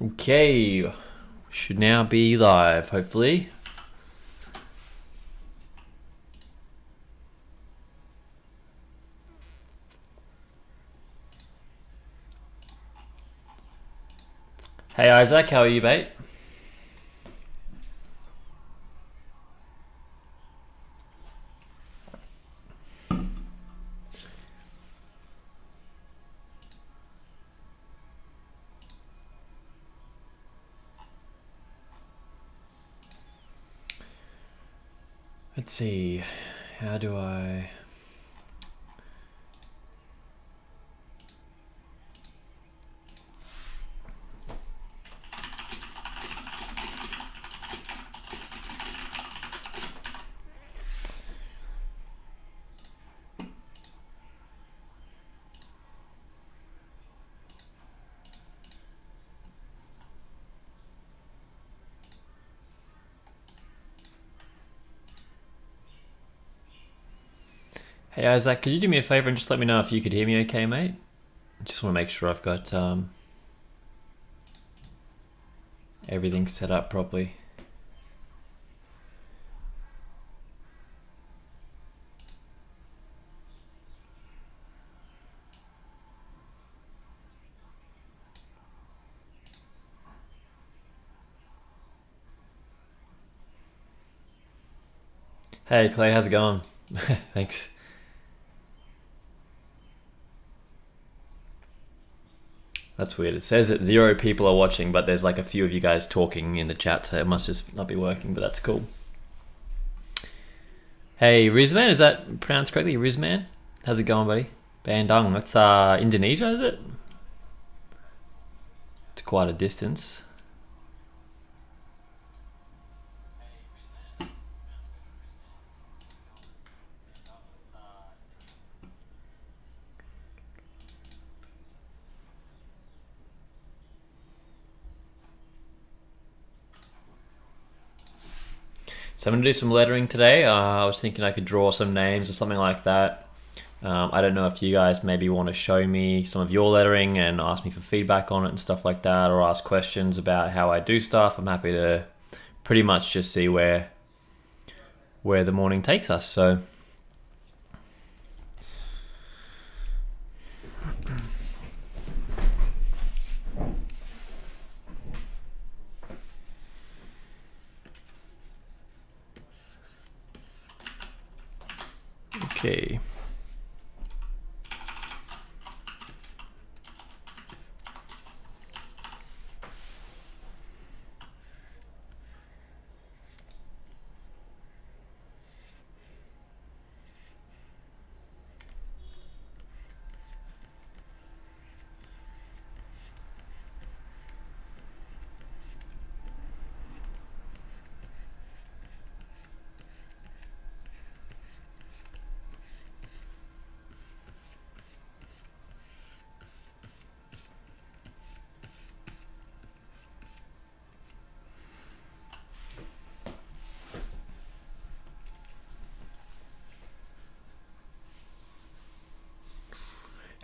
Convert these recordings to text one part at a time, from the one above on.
Okay, should now be live, hopefully. Hey Isaac, how are you, mate? Let's see, how do I... Hey Isaac, could you do me a favor and just let me know if you could hear me okay, mate? I just want to make sure I've got everything set up properly. Hey Clay, how's it going? Thanks. That's weird. It says that 0 people are watching, but there's like a few of you guys talking in the chat, so it must just not be working, but that's cool. Hey Rizman, is that pronounced correctly? Rizman? How's it going, buddy? Bandung, that's Indonesia, is it? It's quite a distance. So I'm going to do some lettering today. I was thinking I could draw some names or something like that. I don't know if you guys maybe want to show me some of your lettering and ask me for feedback on it and stuff like that, or ask questions about how I do stuff. I'm happy to pretty much just see where the morning takes us. So okay.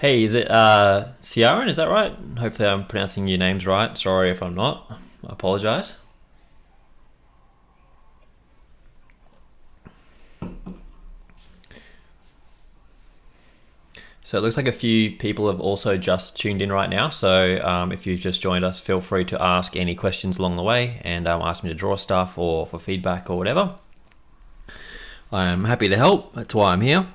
Hey, is it Ciaran? Is that right? Hopefully I'm pronouncing your names right. Sorry if I'm not. I apologize. So it looks like a few people have also just tuned in right now. So if you've just joined us, feel free to ask any questions along the way and ask me to draw stuff or for feedback or whatever. I'm happy to help. That's why I'm here.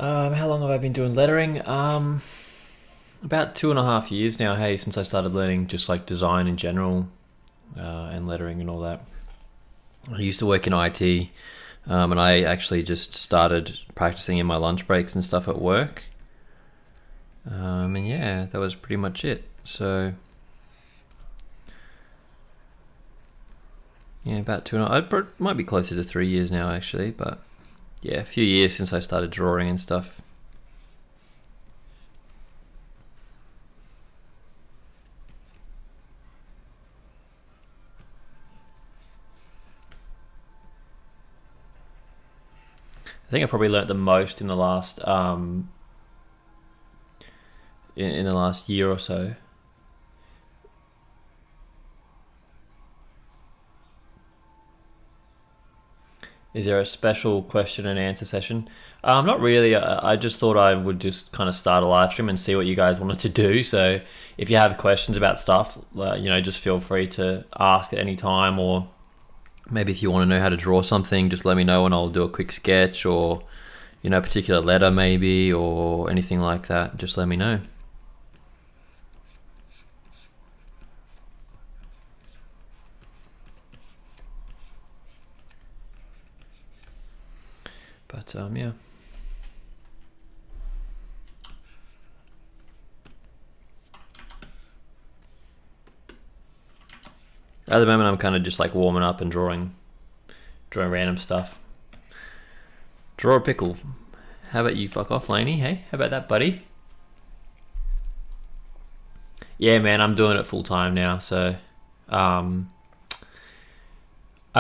How long have I been doing lettering? About 2.5 years now, hey, since I started learning just like design in general, and lettering and all that. I used to work in IT, and I actually just started practicing in my lunch breaks and stuff at work. And yeah, that was pretty much it. So yeah, about 2.5, it might be closer to 3 years now actually, but yeah, a few years since I started drawing and stuff. I think I probably learnt the most in the last in the last year or so. Is there a special question and answer session? Not really. I just thought I would just kind of start a live stream and see what you guys wanted to do. So if you have questions about stuff, just feel free to ask at any time, or maybe if you want to know how to draw something, just let me know and I'll do a quick sketch, or a particular letter maybe, or anything like that. Just let me know. But yeah. At the moment I'm kind of just like warming up and drawing random stuff. Draw a pickle. How about you fuck off, Laney? Hey, how about that, buddy? Yeah, man, I'm doing it full time now. So I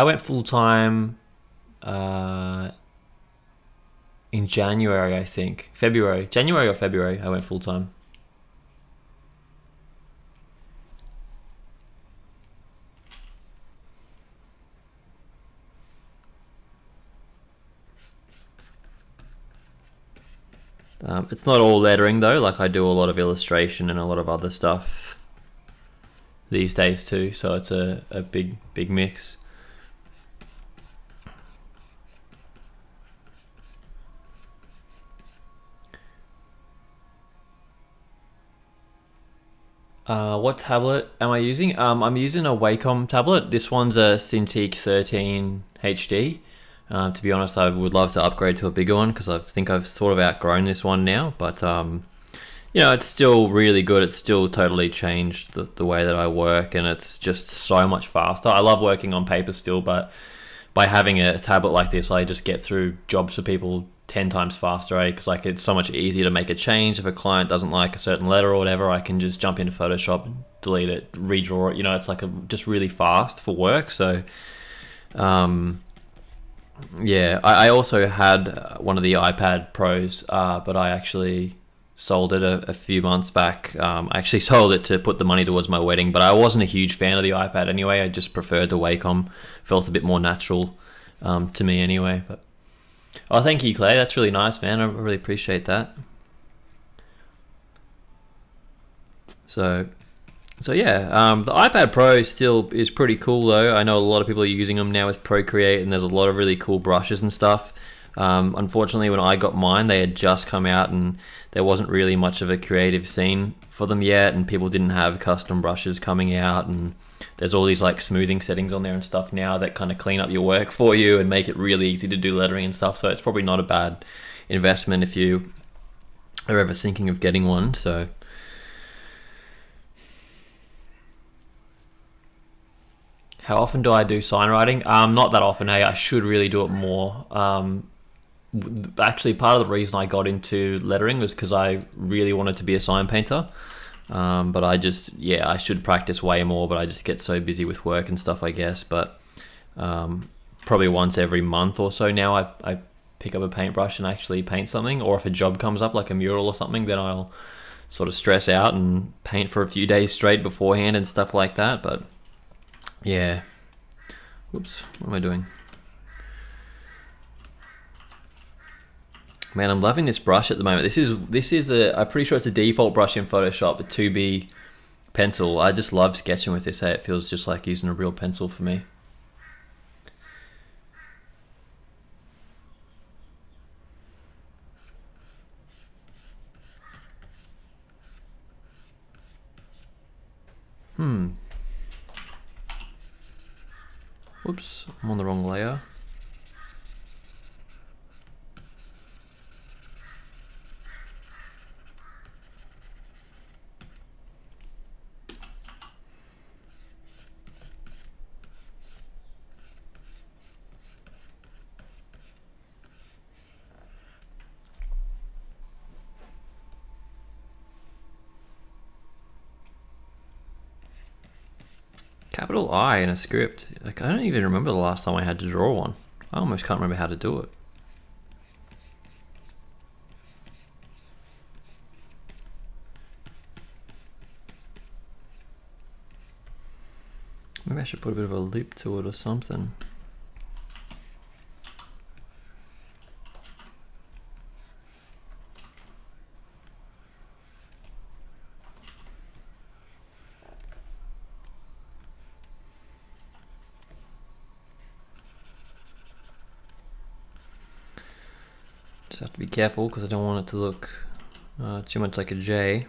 went full time in January, I think. January or February, I went full time. It's not all lettering though, like I do a lot of illustration and a lot of other stuff these days too, so it's a big mix. What tablet am I using? I'm using a Wacom tablet. This one's a Cintiq 13 HD. To be honest, I would love to upgrade to a bigger one because I think I've sort of outgrown this one now. But it's still really good. It's still totally changed the way that I work, and it's just so much faster. I love working on paper still, but by having a tablet like this, I just get through jobs for people 10 times faster, right? Because like it's so much easier to make a change. If a client doesn't like a certain letter or whatever, I can just jump into Photoshop, delete it, redraw it. It's like just really fast for work. So yeah, I also had one of the iPad Pros, but I actually sold it a few months back. I actually sold it to put the money towards my wedding, but I wasn't a huge fan of the iPad anyway. I just preferred the Wacom. Felt a bit more natural to me anyway. But oh, thank you, Clay. That's really nice, man. I really appreciate that. So yeah, the iPad Pro still is pretty cool though. I know a lot of people are using them now with Procreate, and there's a lot of really cool brushes and stuff. Unfortunately, when I got mine, they had just come out and there wasn't really much of a creative scene for them yet, and people didn't have custom brushes coming out, and there's all these like smoothing settings on there and stuff now that kind of clean up your work for you and make it really easy to do lettering and stuff. So it's probably not a bad investment if you are ever thinking of getting one. So how often do I do sign writing? Not that often. Hey, I should really do it more. Actually, part of the reason I got into lettering was because I really wanted to be a sign painter. But I should practice way more, but I just get so busy with work and stuff, I guess. But probably once every month or so now, I pick up a paintbrush and actually paint something. Or if a job comes up, like a mural or something, then I'll sort of stress out and paint for a few days straight beforehand and stuff like that. But yeah. Whoops, what am I doing? Man, I'm loving this brush at the moment. This is I'm pretty sure it's a default brush in Photoshop, a 2B pencil. I just love sketching with this. Hey, it feels just like using a real pencil for me. Whoops, I'm on the wrong layer. Capital I in a script. Like, I don't even remember the last time I had to draw one. I almost can't remember how to do it. Maybe I should put a bit of a loop to it or something. Just have to be careful because I don't want it to look too much like a J.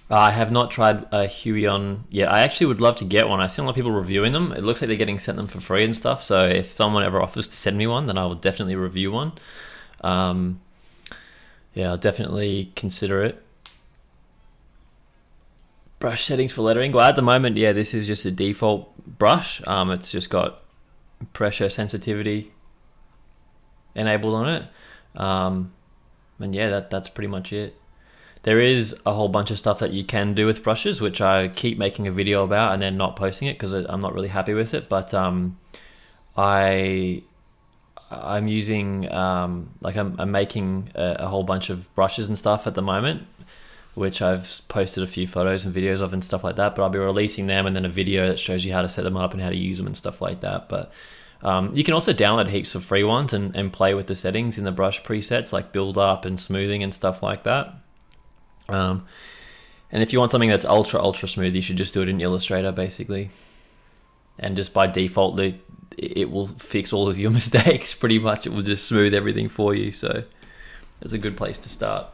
I have not tried a Huey on yet. I actually would love to get one. I see a lot of people reviewing them. It looks like they're getting sent them for free and stuff. So if someone ever offers to send me one, then I will definitely review one. Yeah, I'll definitely consider it. Brush settings for lettering. Well, at the moment, yeah, this is just a default brush. It's just got pressure sensitivity enabled on it. And yeah, that's pretty much it. There is a whole bunch of stuff that you can do with brushes, which I keep making a video about and then not posting it because I'm not really happy with it. But I'm using like I'm making a whole bunch of brushes and stuff at the moment, which I've posted a few photos and videos of and stuff like that. But I'll be releasing them and then a video that shows you how to set them up and how to use them and stuff like that. But you can also download heaps of free ones and play with the settings in the brush presets like build up and smoothing and stuff like that. And if you want something that's ultra smooth, you should just do it in Illustrator basically, and just by default it will fix all of your mistakes pretty much. It will just smooth everything for you, so it's a good place to start.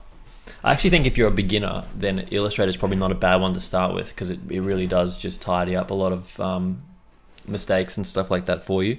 I actually think if you're a beginner, then Illustrator is probably not a bad one to start with because it really does just tidy up a lot of mistakes and stuff like that for you.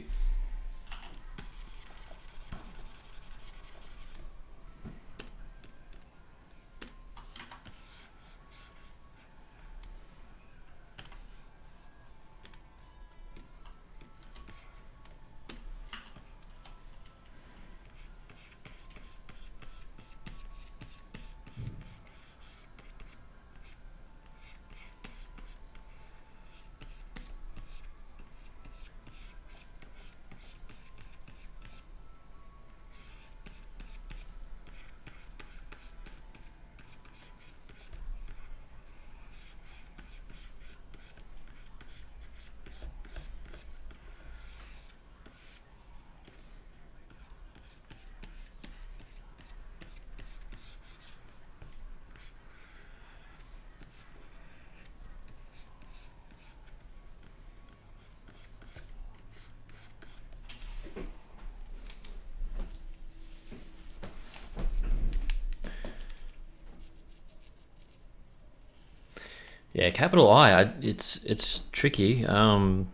Yeah, capital I, it's tricky. I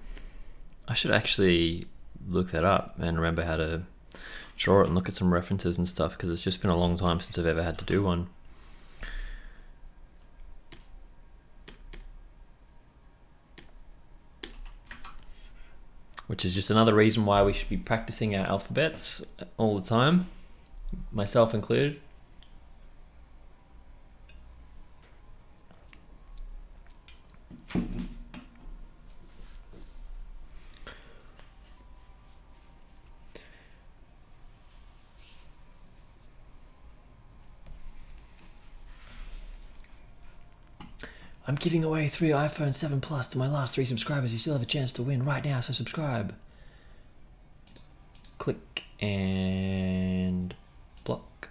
should actually look that up and remember how to draw it and look at some references and stuff because it's just been a long time since I've ever had to do one. Which is just another reason why we should be practicing our alphabets all the time, myself included. I'm giving away 3 iPhone 7 Plus to my last 3 subscribers. You still have a chance to win right now, so subscribe. and block.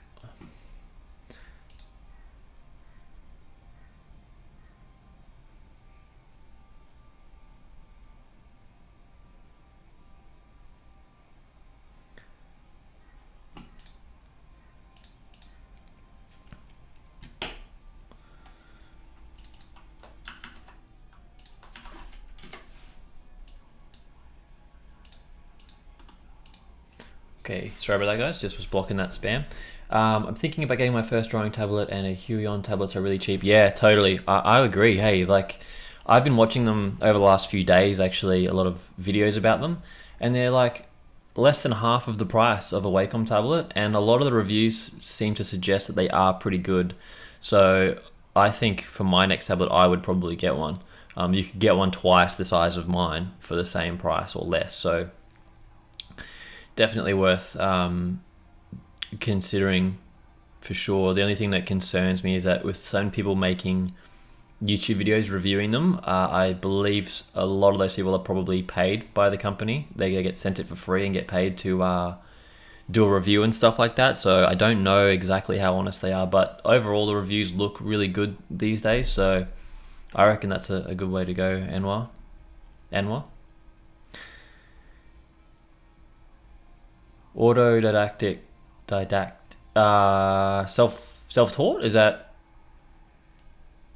Okay, sorry about that guys, just was blocking that spam. I'm thinking about getting my first drawing tablet, and a Huion tablets are really cheap. Yeah, totally, I agree. Hey, like, I've been watching them over the last few days, actually, a lot of videos about them, and they're like less than half of the price of a Wacom tablet, and a lot of the reviews seem to suggest that they are pretty good. So I think for my next tablet, I would probably get one. You could get one twice the size of mine for the same price or less, so definitely worth considering for sure. The only thing that concerns me is that with some people making YouTube videos reviewing them, I believe a lot of those people are probably paid by the company. They get sent it for free and get paid to do a review and stuff like that. So I don't know exactly how honest they are, but overall the reviews look really good these days. So I reckon that's a good way to go, Anwar. Autodidactic, self-taught, is that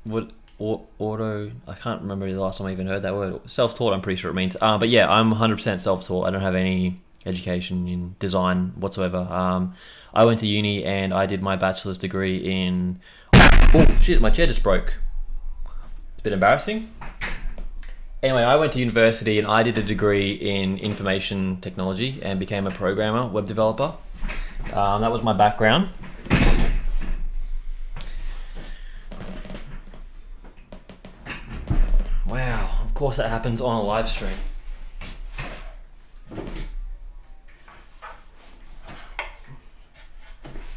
what? Auto, I can't remember the last time I even heard that word. Self-taught, I'm pretty sure it means. But yeah, I'm 100% self-taught. I don't have any education in design whatsoever. I went to uni and I did my bachelor's degree in, oh shit, my chair just broke. It's a bit embarrassing. Anyway, I went to university and I did a degree in information technology and became a programmer, web developer. That was my background. Wow, of course that happens on a live stream.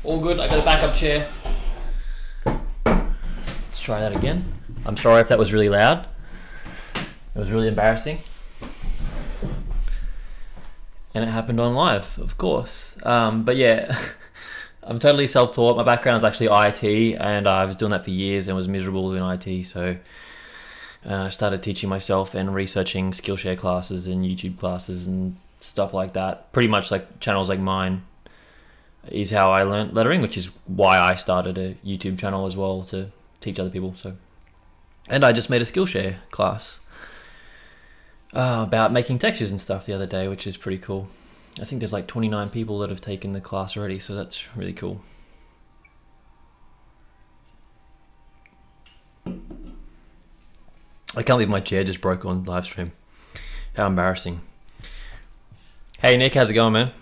All good, I got a backup chair. Let's try that again. I'm sorry if that was really loud. It was really embarrassing. And it happened on live, of course. But yeah, I'm totally self-taught. My background is actually IT, and I was doing that for years and was miserable in IT. So I started teaching myself and researching Skillshare classes and YouTube classes and stuff like that. Pretty much like channels like mine is how I learned lettering, which is why I started a YouTube channel as well, to teach other people. So, and I just made a Skillshare class about making textures and stuff the other day, which is pretty cool. I think there's like 29 people that have taken the class already, so that's really cool. I can't believe my chair just broke on live stream. How embarrassing. Hey Nick, how's it going, man?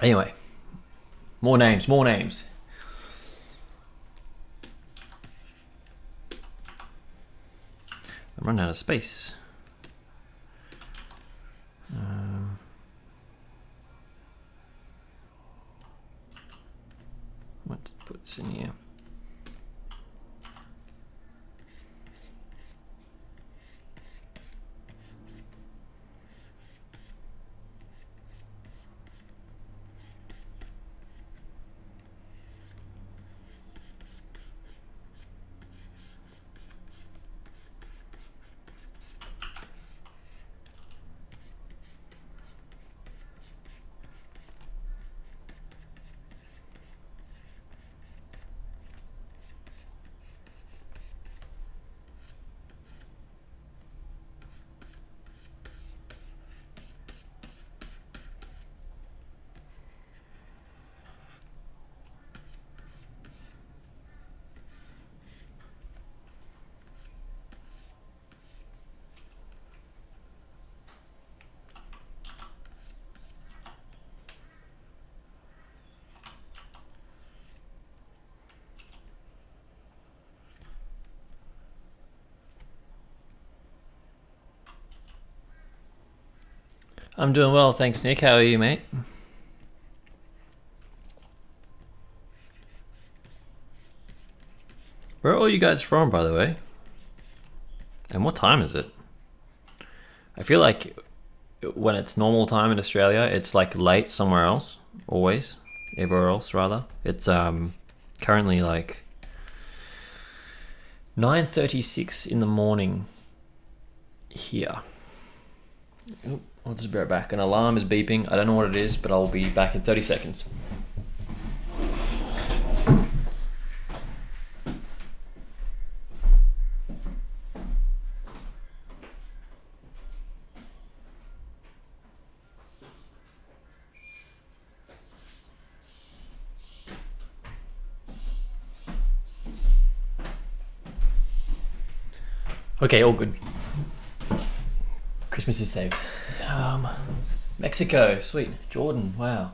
Anyway, more names, more names. I'm running out of space. Let's put this in here. I'm doing well, thanks Nick. How are you, mate? 。Where are all you guys from, by the way? And what time is it? I feel like when it's normal time in Australia, it's like late somewhere else, always, everywhere else rather. It's currently like 9:36 in the morning here. Oop, I'll just be right back. An alarm is beeping. I don't know what it is, but I'll be back in 30 seconds. Okay, all good. Christmas is saved. Mexico, sweet. Jordan, wow.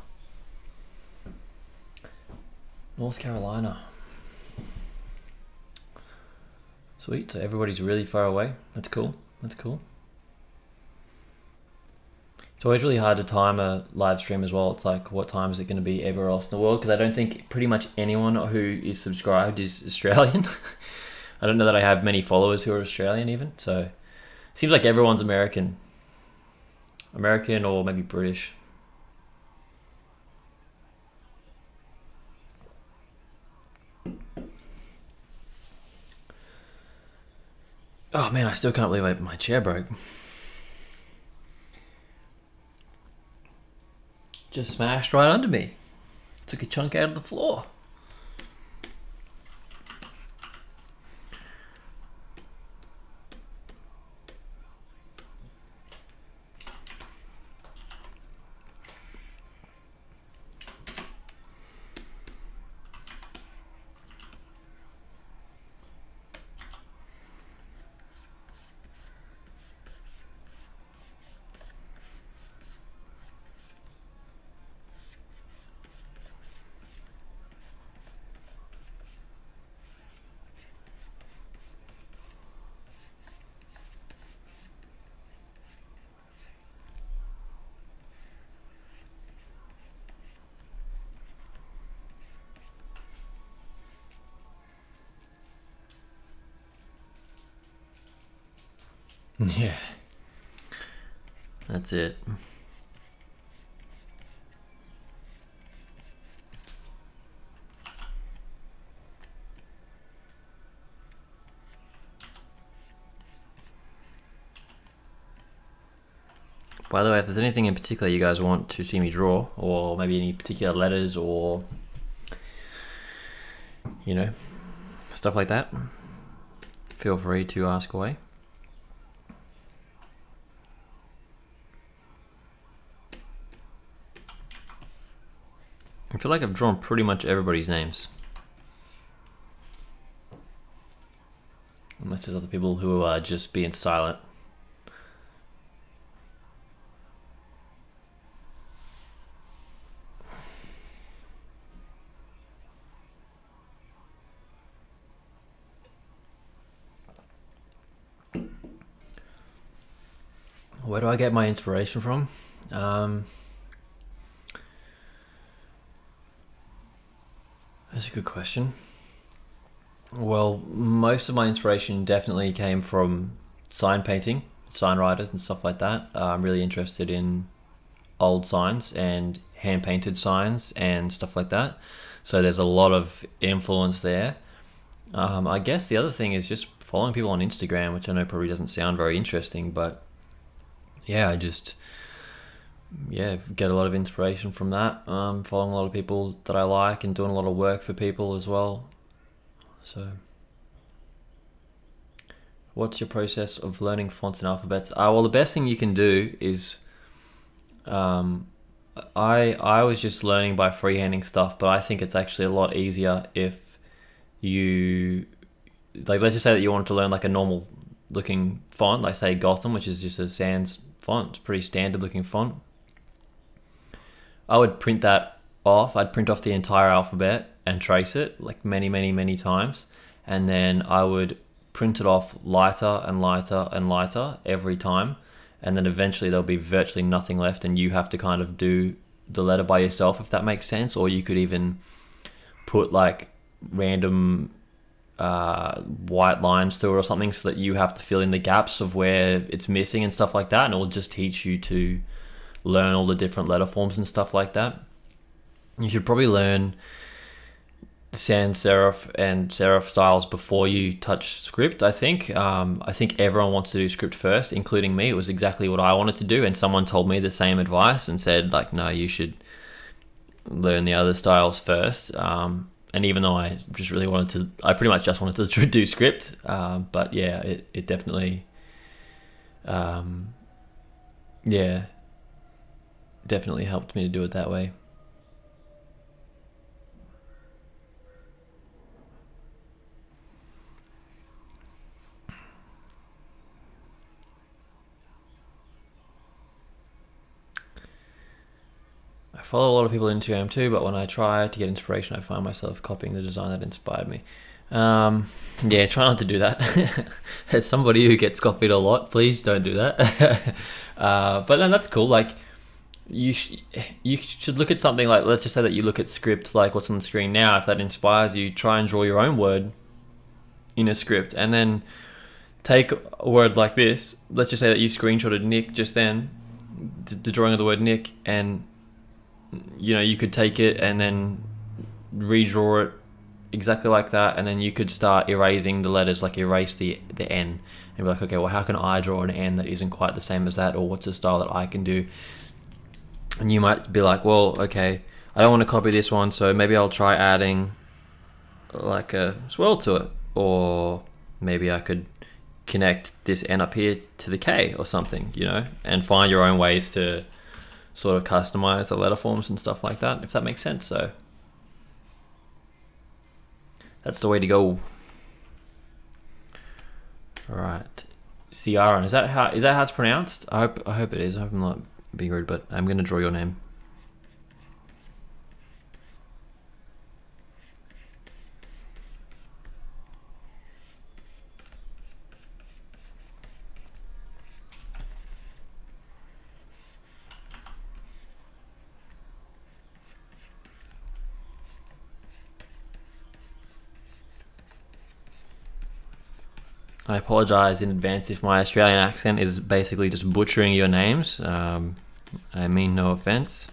North Carolina. Sweet, so everybody's really far away. That's cool, that's cool. It's always really hard to time a live stream as well. It's like, what time is it going to be everywhere else in the world? Because I don't think pretty much anyone who is subscribed is Australian. I don't know that I have many followers who are Australian even, so it seems like everyone's American. American or maybe British. Oh man, I still can't believe my chair broke. Just smashed right under me. Took a chunk out of the floor. Yeah, that's it. By the way, if there's anything in particular you guys want to see me draw, or maybe any particular letters or, you know, stuff like that, feel free to ask away. I feel like I've drawn pretty much everybody's names. Unless there's other people who are just being silent. Where do I get my inspiration from? That's a good question. Well, most of my inspiration definitely came from sign painting, sign writers and stuff like that. I'm really interested in old signs and hand painted signs and stuff like that. So there's a lot of influence there. I guess the other thing is just following people on Instagram, which I know probably doesn't sound very interesting, but yeah, I just get a lot of inspiration from that. Following a lot of people that I like and doing a lot of work for people as well. So what's your process of learning fonts and alphabets? Well, the best thing you can do is I was just learning by freehanding stuff, but I think it's actually a lot easier if you, like, let's just say that you wanted to learn like a normal looking font, like say Gotham, which is just a sans font. It's a pretty standard looking font. I would print that off. I'd print off the entire alphabet and trace it like many times, and then I would print it off lighter and lighter and lighter every time, and then eventually there'll be virtually nothing left and you have to kind of do the letter by yourself, if that makes sense. Or you could even put like random white lines to it or something, so that you have to fill in the gaps of where it's missing and stuff like that, and it will just teach you to learn all the different letter forms and stuff like that. You should probably learn sans serif and serif styles before you touch script, I think. I think everyone wants to do script first, including me. It was exactly what I wanted to do, and someone told me the same advice and said, like, no, you should learn the other styles first. And even though I just really wanted to, I pretty much just wanted to do script. But yeah, it definitely, yeah, definitely helped me to do it that way. I follow a lot of people on Instagram too, but when I try to get inspiration, I find myself copying the design that inspired me. Yeah, try not to do that. As somebody who gets copied a lot, please don't do that. But then that's cool. Like, you should look at something like, let's just say that you look at script like what's on the screen now. If that inspires you, try and draw your own word in a script, and then take a word like this. Let's just say that you screenshotted Nick just then, the drawing of the word Nick, and you know, you could take it and then redraw it exactly like that, and then you could start erasing the letters, like erase the N, and be like, okay, well, how can I draw an N that isn't quite the same as that, or what's a style that I can do? And you might be like, well, okay, I don't want to copy this one, so maybe I'll try adding like a swirl to it, or maybe I could connect this N up here to the K or something, you know, and find your own ways to sort of customize the letter forms and stuff like that, if that makes sense. So that's the way to go. All right, Ciaran, is that how it's pronounced? I hope it is. I hope I'm not being rude, but I'm gonna draw your name. I apologize in advance if my Australian accent is basically just butchering your names. I mean no offense.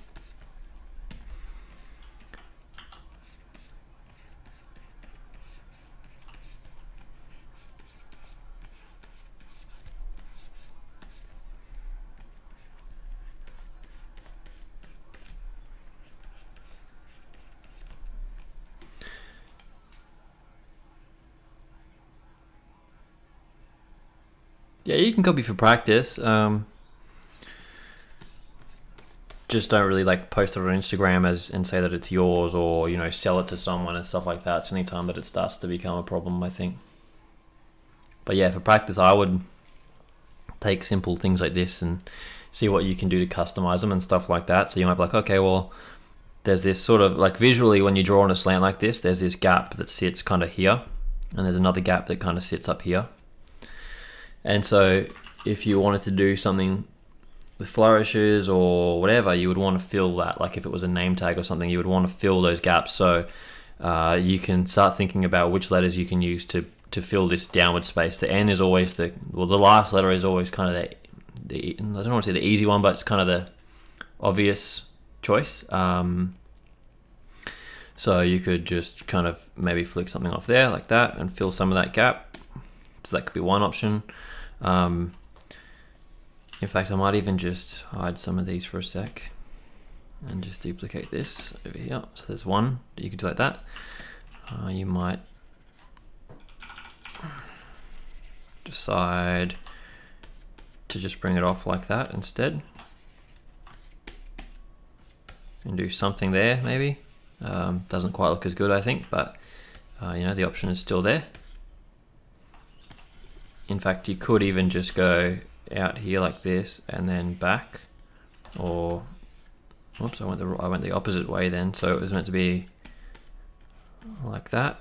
Yeah, you can copy for practice. Just don't really like post it on Instagram and say that it's yours, or, you know, sell it to someone and stuff like that. It's any time that it starts to become a problem, I think. But yeah, for practice, I would take simple things like this and see what you can do to customize them and stuff like that. So you might be like, okay, well, there's this sort of, like, visually when you draw on a slant like this, there's this gap that sits kind of here, and there's another gap that kind of sits up here. And so if you wanted to do something with flourishes or whatever, you would want to fill that. Like if it was a name tag or something, you would want to fill those gaps. So you can start thinking about which letters you can use to fill this downward space. The N is always the last letter is always kind of the I don't want to say the easy one, but it's kind of the obvious choice. So you could just kind of maybe flick something off there like that and fill some of that gap. So that could be one option. In fact, I might even just hide some of these for a sec and just duplicate this over here. So there's one that you could do like that. You might decide to just bring it off like that instead and do something there maybe. Doesn't quite look as good, I think, but you know, the option is still there. In fact, you could even just go out here like this and then back, or oops, I went the opposite way then. So it was meant to be like that.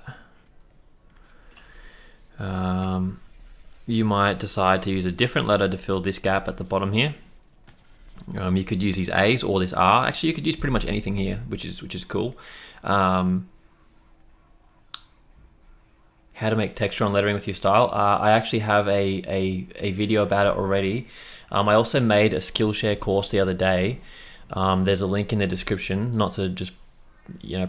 You might decide to use a different letter to fill this gap at the bottom here. You could use these A's or this R. Actually, you could use pretty much anything here, which is cool. how to make texture on lettering with your style. I actually have a video about it already. I also made a Skillshare course the other day. There's a link in the description, not to just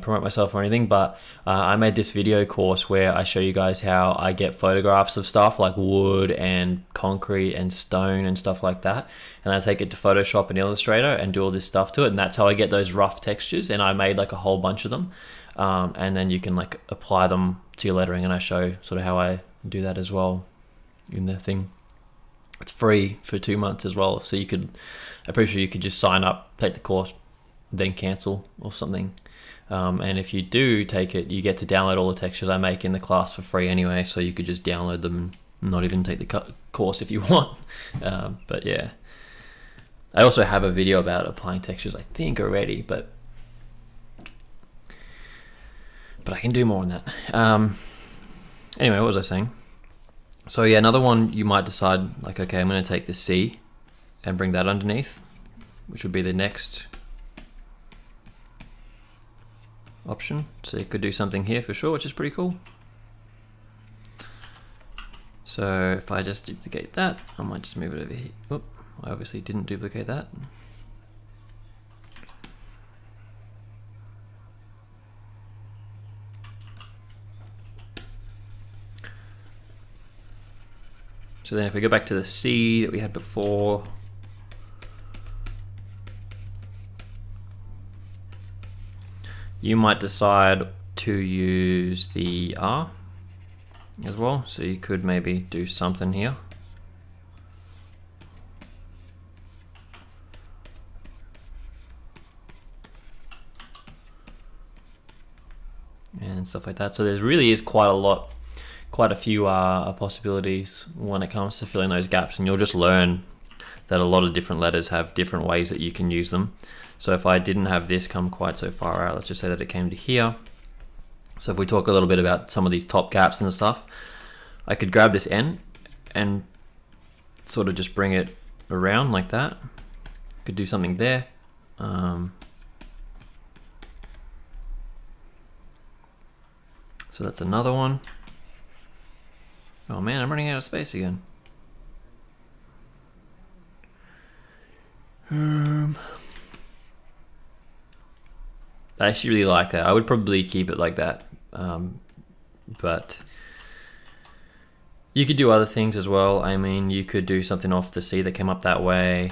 promote myself or anything, but I made this video course where I show you guys how I get photographs of stuff like wood and concrete and stone and stuff like that, and I take it to Photoshop and Illustrator and do all this stuff to it, and that's how I get those rough textures. And I made like a whole bunch of them, and then you can like apply them to your lettering, and I show sort of how I do that as well in the thing. It's free for 2 months as well, so I'm pretty sure you could just sign up, take the course, then cancel or something. And if you do take it, you get to download all the textures I make in the class for free anyway, so you could just download them and not even take the course if you want. But yeah, I also have a video about applying textures, I think, already, but I can do more on that. Anyway, what was I saying? So yeah, another one, you might decide like, okay, I'm going to take the C and bring that underneath, which would be the next option. So you could do something here for sure, which is pretty cool. So if I just duplicate that, I might just move it over here. Oop, I obviously didn't duplicate that. So then if we go back to the C that we had before, you might decide to use the R as well. So you could maybe do something here. And stuff like that. So there really is quite a few possibilities when it comes to filling those gaps, and you'll just learn that a lot of different letters have different ways that you can use them. So if I didn't have this come quite so far out, let's just say that it came to here. So if we talk a little bit about some of these top gaps and stuff, I could grab this N and sort of just bring it around like that. Could do something there. So that's another one. Oh man, I'm running out of space again. I actually really like that. I would probably keep it like that, but you could do other things as well. I mean, you could do something off the C that came up that way.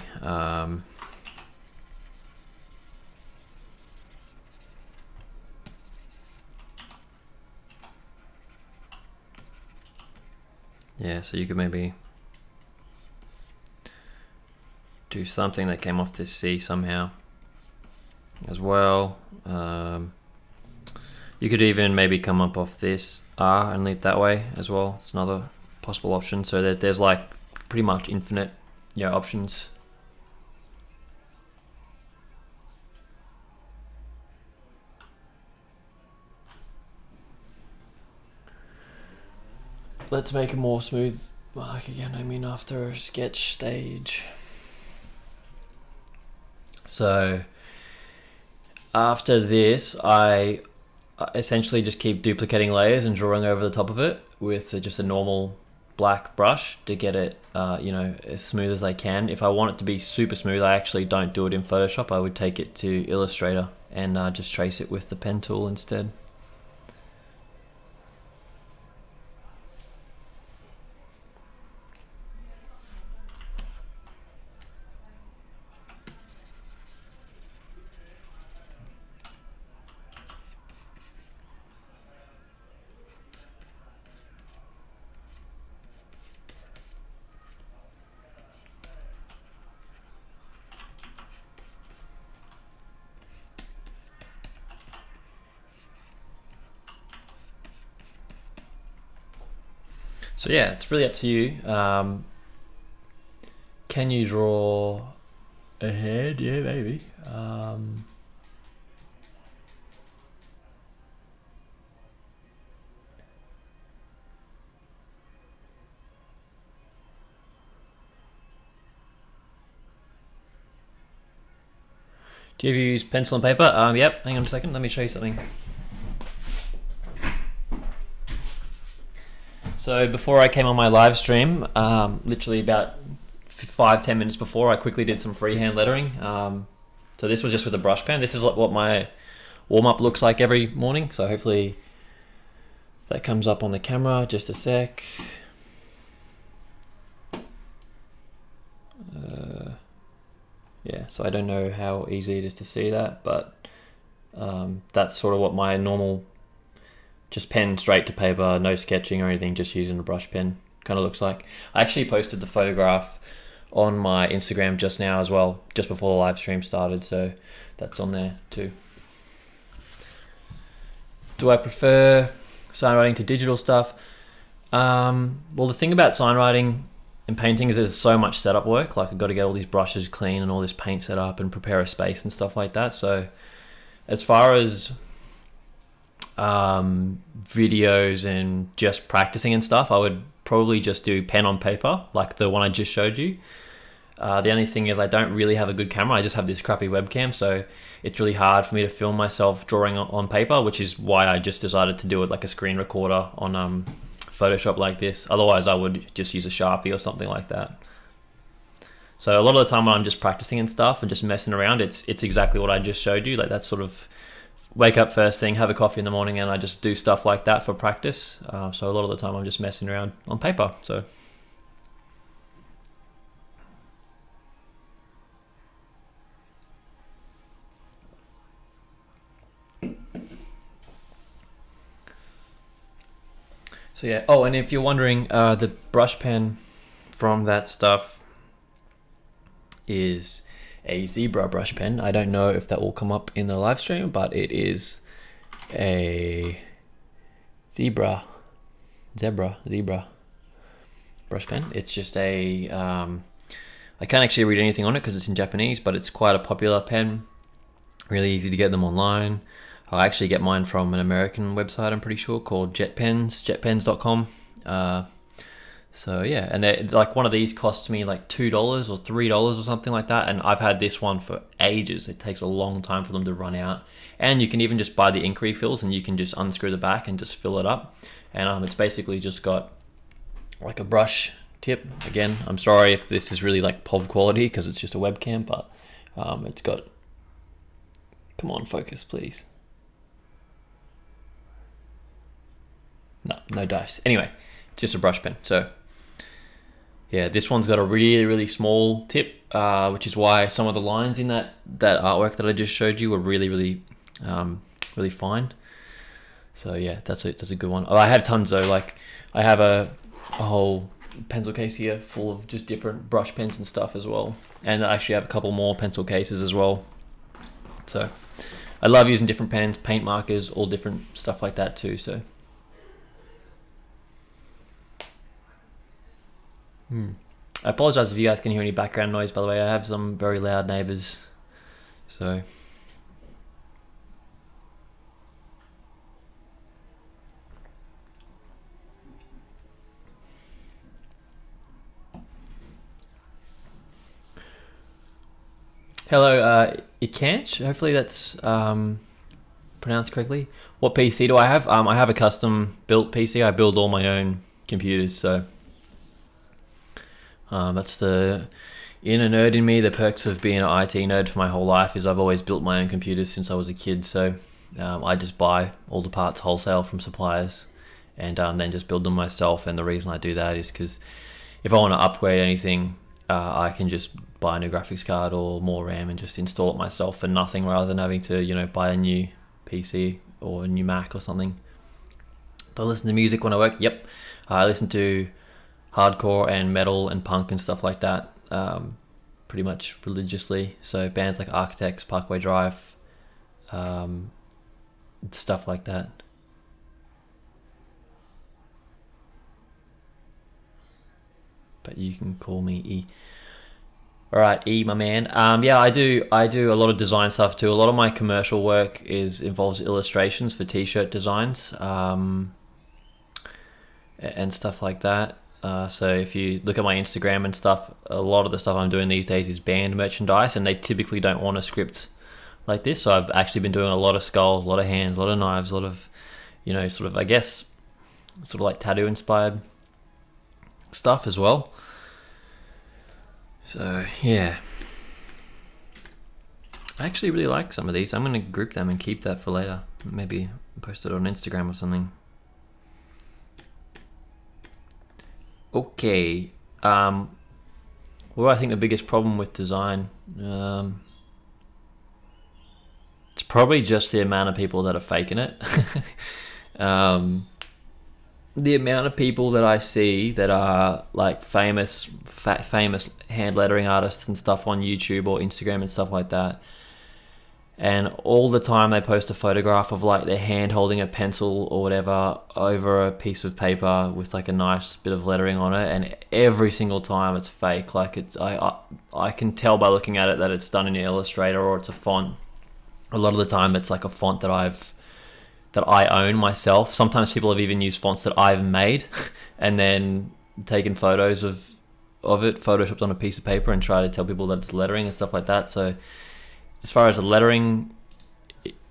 Yeah, so you could maybe do something that came off this C somehow as well. You could even maybe come up off this R and leave that way as well. It's another possible option. So there's like pretty much infinite options. Let's make a more smooth mark again. I mean, after a sketch stage. So after this, I essentially just keep duplicating layers and drawing over the top of it with just a normal black brush to get it, as smooth as I can. If I want it to be super smooth, I actually don't do it in Photoshop. I would take it to Illustrator and just trace it with the pen tool instead. So yeah, it's really up to you. Can you draw a head? Yeah, maybe. Do you use pencil and paper? Yep, hang on a second, let me show you something. So before I came on my live stream, literally about 5-10 minutes before, I quickly did some freehand lettering. So this was just with a brush pen. This is what my warm-up looks like every morning. So hopefully that comes up on the camera. Just a sec. Yeah, so I don't know how easy it is to see that, but that's sort of what my normal, just pen straight to paper, no sketching or anything, just using a brush pen kind of looks like. I actually posted the photograph on my Instagram just now as well, just before the live stream started, so that's on there too. Do I prefer sign writing to digital stuff? Well, the thing about sign writing and painting is there's so much setup work. Like I've got to get all these brushes clean and all this paint set up and prepare a space and stuff like that. So as far as videos and just practicing and stuff, I would probably just do pen on paper, like the one I just showed you. The only thing is I don't really have a good camera. I just have this crappy webcam, so it's really hard for me to film myself drawing on paper, which is why I just decided to do it like a screen recorder on Photoshop like this. Otherwise I would just use a Sharpie or something like that. So a lot of the time when I'm just practicing and stuff and just messing around, it's exactly what I just showed you. Like that's sort of wake up first thing, have a coffee in the morning, and I just do stuff like that for practice. So a lot of the time I'm just messing around on paper. So yeah, oh, and if you're wondering, the brush pen from that stuff is a Zebra brush pen. I don't know if that will come up in the live stream, but it is a zebra brush pen. It's just a, I can't actually read anything on it because it's in Japanese, but it's quite a popular pen. Really easy to get them online. I actually get mine from an American website, I'm pretty sure, called jetpens.com. So yeah, and they're like, one of these costs me like $2 or $3 or something like that, and I've had this one for ages. It takes a long time for them to run out, and you can even just buy the ink refills and you can just unscrew the back and just fill it up, and it's basically just got like a brush tip. Again, I'm sorry if this is really like POV quality because it's just a webcam, but it's got, come on, focus please. No dice. Anyway, it's just a brush pen. So yeah, this one's got a really small tip, which is why some of the lines in that artwork that I just showed you were really fine. So yeah, that's a good one. I have tons though. Like I have a whole pencil case here full of just different brush pens and stuff as well, and I actually have a couple more pencil cases as well. So I love using different pens, paint markers, all different stuff like that too. So. I apologize if you guys can hear any background noise, by the way. I have some very loud neighbors, so hello, Ikanch, hopefully that's pronounced correctly. What PC do I have? I have a custom built PC. I build all my own computers, so that's the inner nerd in me. The perks of being an IT nerd for my whole life is I've always built my own computers since I was a kid. So I just buy all the parts wholesale from suppliers and then just build them myself. And the reason I do that is because if I want to upgrade anything, I can just buy a new graphics card or more RAM and just install it myself for nothing, rather than having to, you know, buy a new PC or a new Mac or something. Do I listen to music when I work? Yep. I listen to hardcore and metal and punk and stuff like that pretty much religiously. So bands like Architects, Parkway Drive, stuff like that. But you can call me E. All right, E, my man. Yeah, I do a lot of design stuff too. A lot of my commercial work involves illustrations for t-shirt designs and stuff like that. So if you look at my Instagram and stuff, a lot of the stuff I'm doing these days is band merchandise, and they typically don't want a script like this. So I've actually been doing a lot of skulls, a lot of hands, a lot of knives, a lot of, you know, sort of, I guess, sort of like tattoo inspired stuff as well. So yeah, I actually really like some of these. I'm gonna group them and keep that for later. Maybe post it on Instagram or something. Okay, what do I think the biggest problem with design? It's probably just the amount of people that are faking it. The amount of people that I see that are like famous hand lettering artists and stuff on YouTube or Instagram and stuff like that, and all the time they post a photograph of like their hand holding a pencil or whatever over a piece of paper with like a nice bit of lettering on it, and every single time it's fake. Like it's I can tell by looking at it that it's done in Illustrator or it's a font. A lot of the time it's like a font that I own myself. Sometimes people have even used fonts that I've made and then taken photos of it, photoshopped on a piece of paper, and try to tell people that it's lettering and stuff like that. So as far as the lettering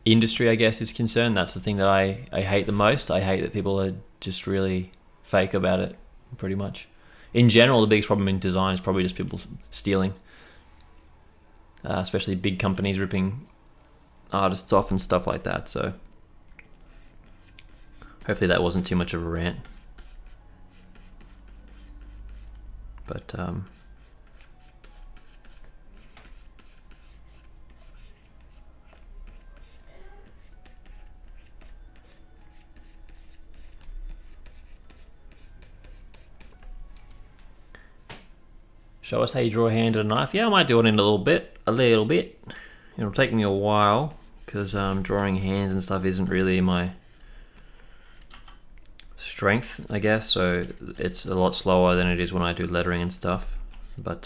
industry, I guess, is concerned, that's the thing that I hate the most. I hate that people are just really fake about it, pretty much. In general, the biggest problem in design is probably just people stealing, especially big companies ripping artists off and stuff like that. So hopefully that wasn't too much of a rant. But show us how you draw a hand and a knife. Yeah, I might do it in a little bit. It'll take me a while because drawing hands and stuff isn't really my strength, I guess. So it's a lot slower than it is when I do lettering and stuff. But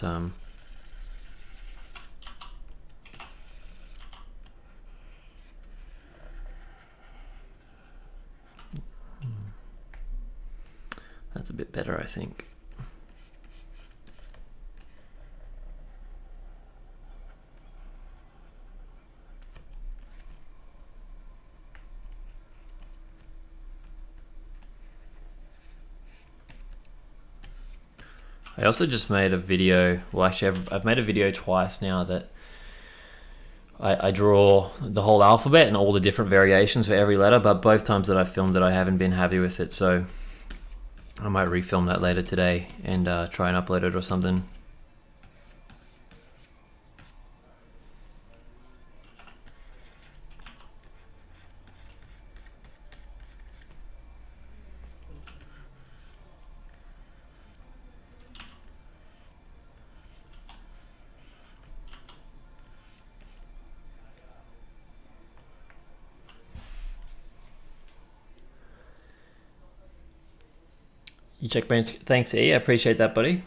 that's a bit better, I think. I also just made a video, well actually I've made a video twice now that I draw the whole alphabet and all the different variations for every letter, but both times that I filmed it I haven't been happy with it, so I might refilm that later today and try and upload it or something. You check bands. Thanks, E. I appreciate that, buddy.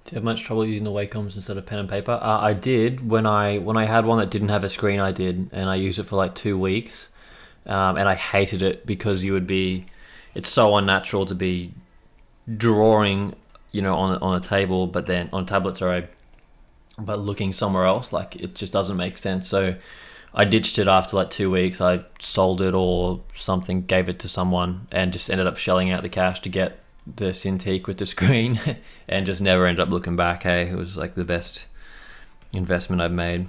Do you have much trouble using the Wacoms instead of pen and paper? I did when I had one that didn't have a screen. I did, and I used it for like 2 weeks, and I hated it because you would be it's so unnatural to be drawing, you know, on a table, but then on a tablet, sorry, but looking somewhere else. Like, it just doesn't make sense. So I ditched it after like 2 weeks. I sold it or something, gave it to someone, and just ended up shelling out the cash to get the Cintiq with the screen and just never ended up looking back. Hey, it was like the best investment I've made.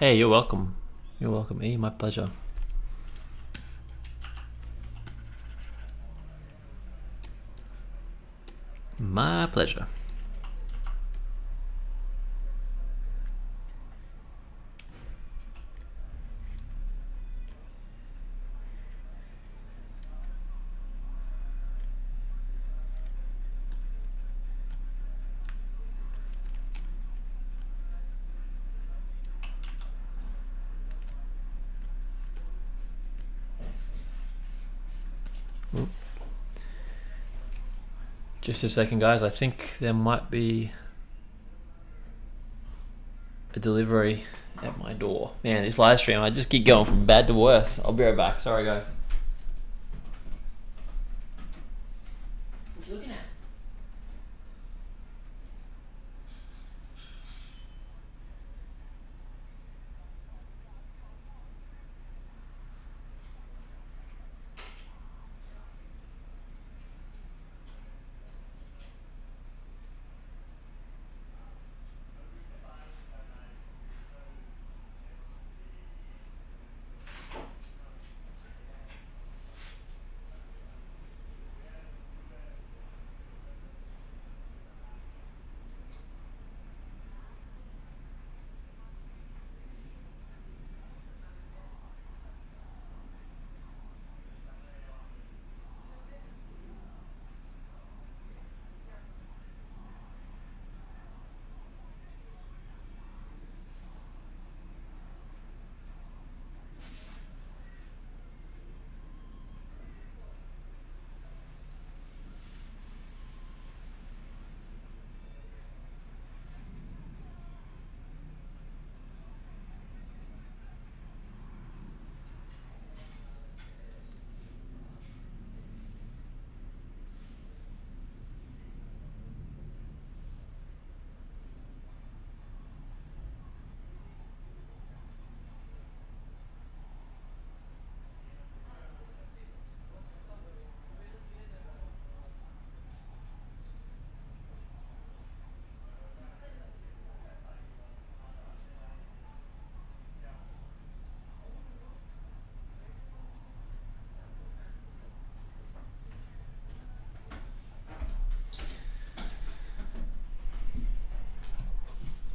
Hey, you're welcome. You're welcome, E. My pleasure. My pleasure. Just a second, guys. I think there might be a delivery at my door. Man, this live stream, I just keep going from bad to worse. I'll be right back. Sorry, guys. What you looking at?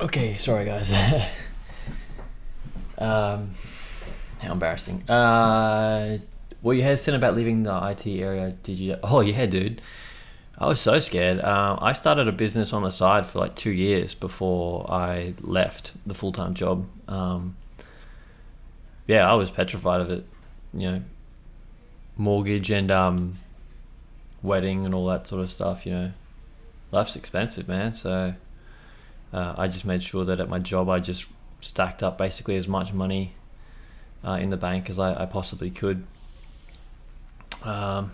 Okay, sorry guys. How embarrassing. Well, you had said about leaving the IT area. Did you? Oh yeah, dude. I was so scared. I started a business on the side for like 2 years before I left the full-time job. Yeah, I was petrified of it. You know, mortgage and wedding and all that sort of stuff. You know, life's expensive, man. So I just made sure that at my job I just stacked up basically as much money in the bank as I possibly could. And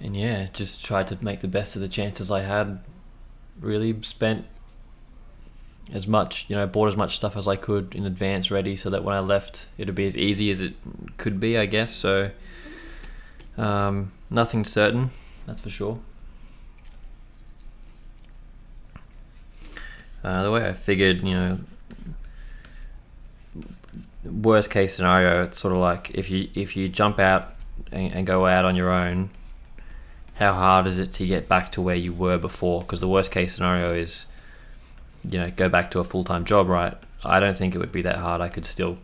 yeah, just tried to make the best of the chances I had. Really spent as much, you know, bought as much stuff as I could in advance ready so that when I left it'd be as easy as it could be, I guess. So nothing certain, that's for sure. The way I figured, you know, worst case scenario, it's sort of like if you jump out and go out on your own, how hard is it to get back to where you were before? Because the worst case scenario is, you know, go back to a full-time job, right? I don't think it would be that hard. I could still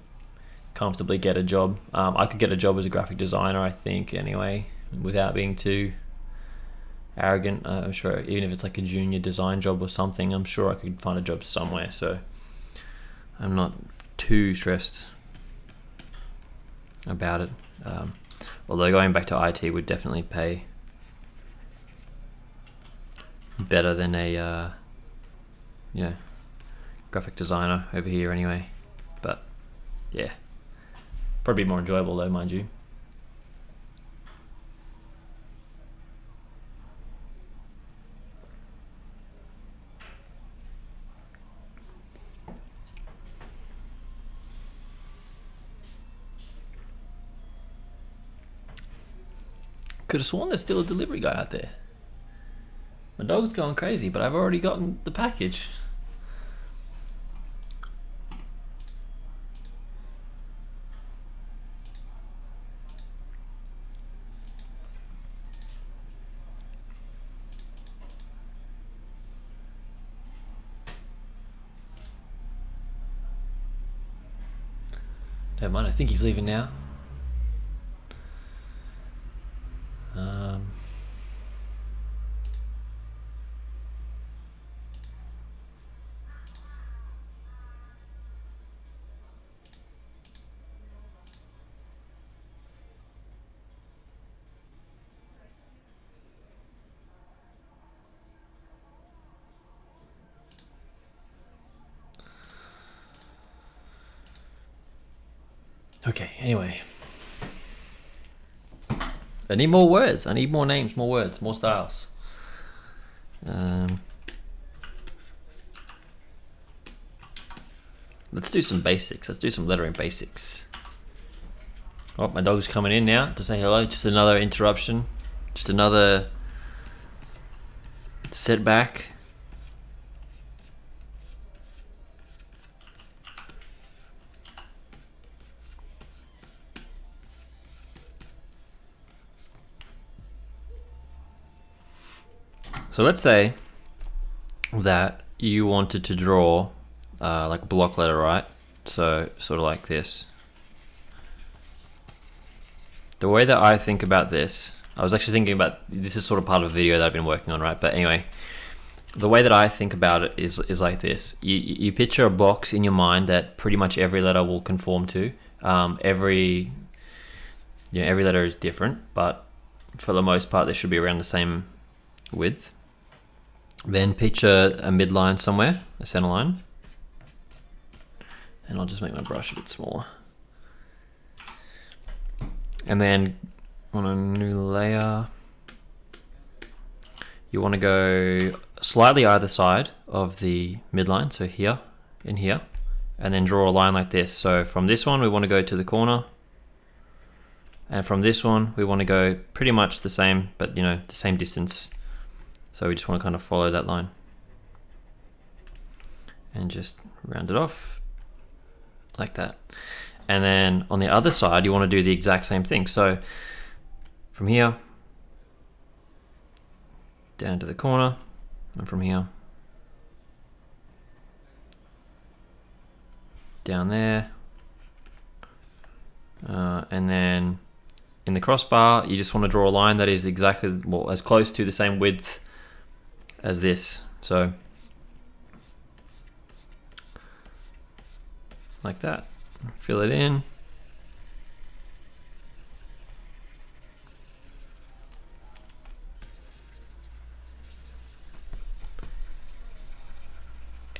comfortably get a job. I could get a job as a graphic designer, I think, anyway, without being too arrogant. I'm sure even if it's like a junior design job or something, I'm sure I could find a job somewhere. So I'm not too stressed about it. Although going back to IT would definitely pay better than a you know, graphic designer over here anyway. But yeah, probably more enjoyable though, mind you. Could have sworn there's still a delivery guy out there. My dog's going crazy, but I've already gotten the package. Don't mind, I think he's leaving now. Okay, anyway. I need more words. I need more names, more words, more styles. Let's do some basics. Let's do some lettering basics. Oh, my dog's coming in now to say hello. Just another interruption. Just another setback. So let's say that you wanted to draw like a block letter, right? So sort of like this. The way that I think about this, I was actually thinking about, this is sort of part of a video that I've been working on, right? But anyway, the way that I think about it is like this. You picture a box in your mind that pretty much every letter will conform to. Every letter is different, but for the most part, they should be around the same width. Then picture a midline somewhere, a center line. And I'll just make my brush a bit smaller. And then on a new layer, you want to go slightly either side of the midline, so here and here, and then draw a line like this. So from this one, we want to go to the corner. And from this one, we want to go pretty much the same, but you know, the same distance. So we just want to kind of follow that line and just round it off like that. And then on the other side, you want to do the exact same thing. So from here down to the corner, and from here down there. And then in the crossbar, you just want to draw a line that is exactly, well, as close to the same width as this. So like that, fill it in.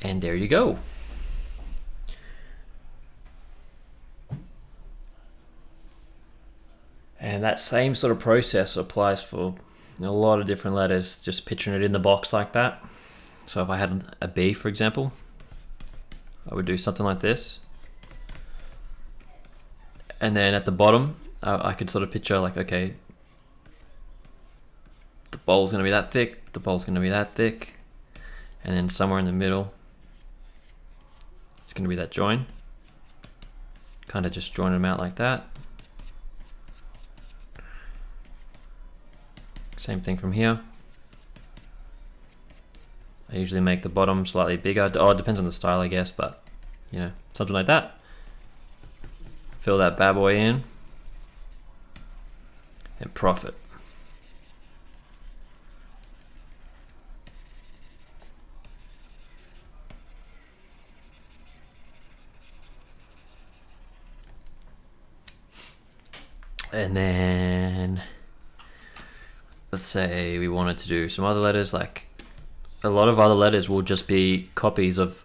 And there you go. And that same sort of process applies for a lot of different letters, just picturing it in the box like that. So if I had a B, for example, I would do something like this. And then at the bottom, I could sort of picture like, okay, the bowl's gonna be that thick, the bowl's gonna be that thick, and then somewhere in the middle, it's gonna be that join. Kind of just join them out like that. Same thing from here. I usually make the bottom slightly bigger. Oh, it depends on the style, I guess, but you know, something like that. Fill that bad boy in and profit. And then let's say we wanted to do some other letters, like a lot of other letters will just be copies of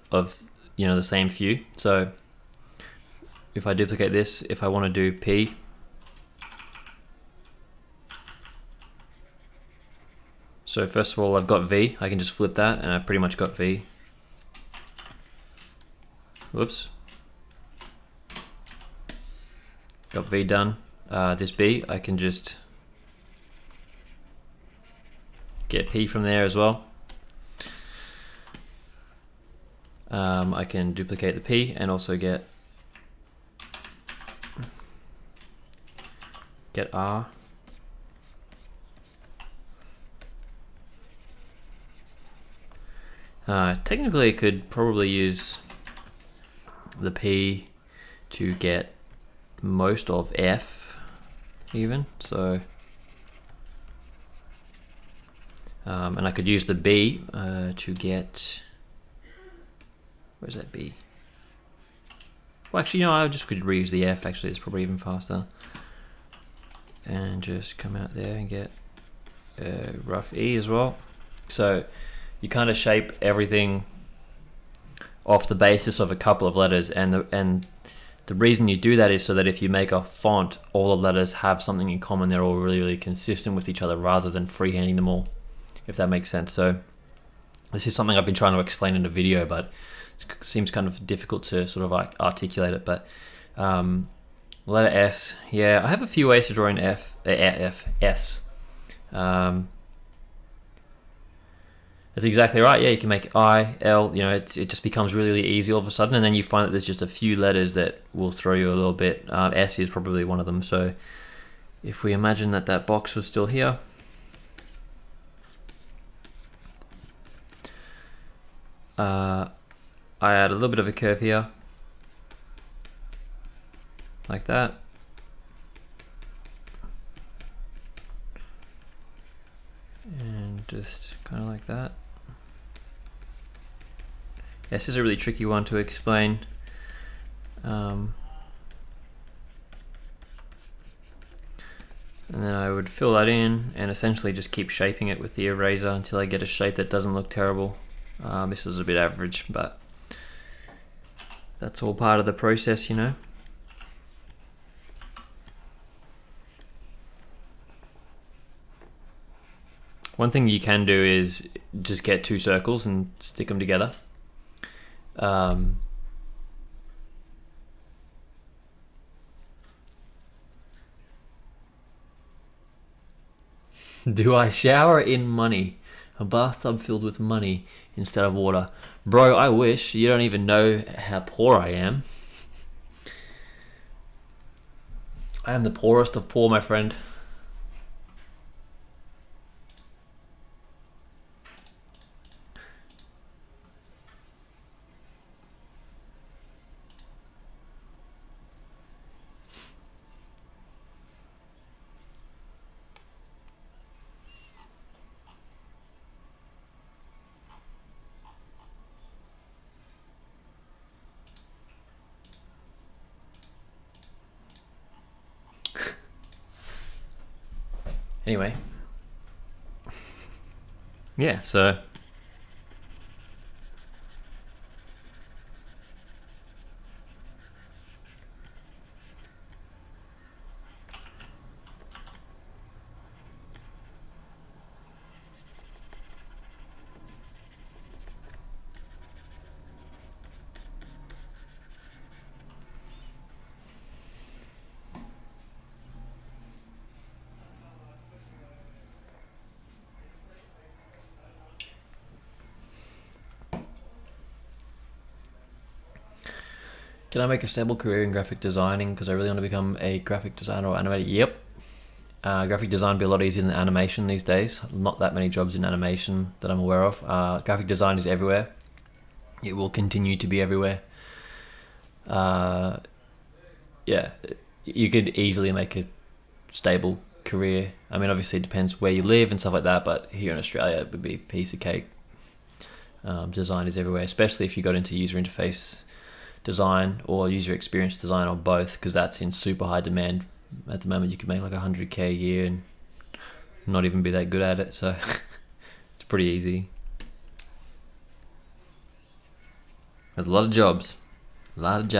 you know, the same few. So if I duplicate this, if I want to do P, so first of all I've got V, I can just flip that and I pretty much got V. Whoops. Got V done. This B, I can just get P from there as well. I can duplicate the P and also get R. Technically I could probably use the P to get most of F even, so and I could use the B to get, where's that B? Well, actually, you know, I just could reuse the F. Actually, it's probably even faster. And just come out there and get a rough E as well. So you kind of shape everything off the basis of a couple of letters, and the reason you do that is so that if you make a font, all the letters have something in common. They're all really, really consistent with each other rather than freehanding them all, if that makes sense. So this is something I've been trying to explain in a video, but it seems kind of difficult to sort of like articulate it. But letter S, yeah, I have a few ways to draw in S. That's exactly right. Yeah, you can make I, L, you know, it just becomes really, really easy all of a sudden, and then you find that there's just a few letters that will throw you a little bit. S is probably one of them. So if we imagine that that box was still here, I add a little bit of a curve here, like that. And just kind of like that. This is a really tricky one to explain. And then I would fill that in and essentially just keep shaping it with the eraser until I get a shape that doesn't look terrible. This is a bit average, but that's all part of the process, you know. One thing you can do is just get two circles and stick them together. Do I shower in money? A bathtub filled with money instead of water. Bro, I wish. You don't even know how poor I am. I am the poorest of poor, my friend. Anyway, yeah, so can I make a stable career in graphic designing because I really want to become a graphic designer or animator? Yep. Graphic design would be a lot easier than animation these days. Not that many jobs in animation that I'm aware of. Graphic design is everywhere. It will continue to be everywhere. Yeah, you could easily make a stable career. I mean, obviously it depends where you live and stuff like that, but here in Australia it would be a piece of cake. Design is everywhere, especially if you got into user interface design or user experience design, or both, because that's in super high demand at the moment. You could make like 100k a year and not even be that good at it, so it's pretty easy. There's a lot of jobs, but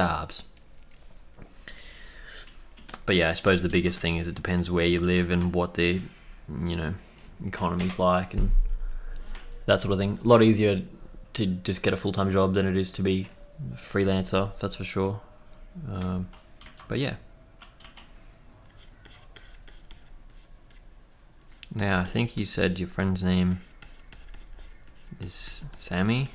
yeah, I suppose the biggest thing is it depends where you live and what the, you know, economy's like and that sort of thing. A lot easier to just get a full-time job than it is to be a freelancer, that's for sure. But yeah. Now, I think you said your friend's name is Sammy.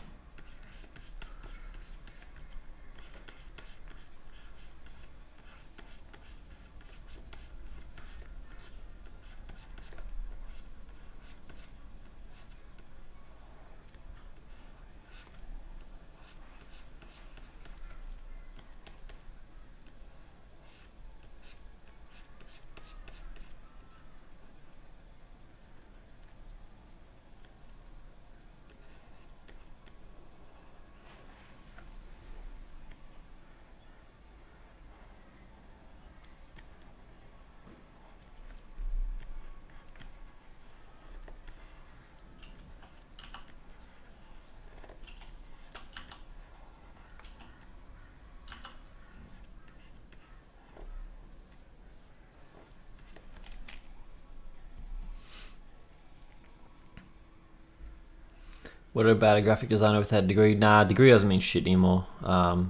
What about a graphic designer without a degree? Nah, degree doesn't mean shit anymore. I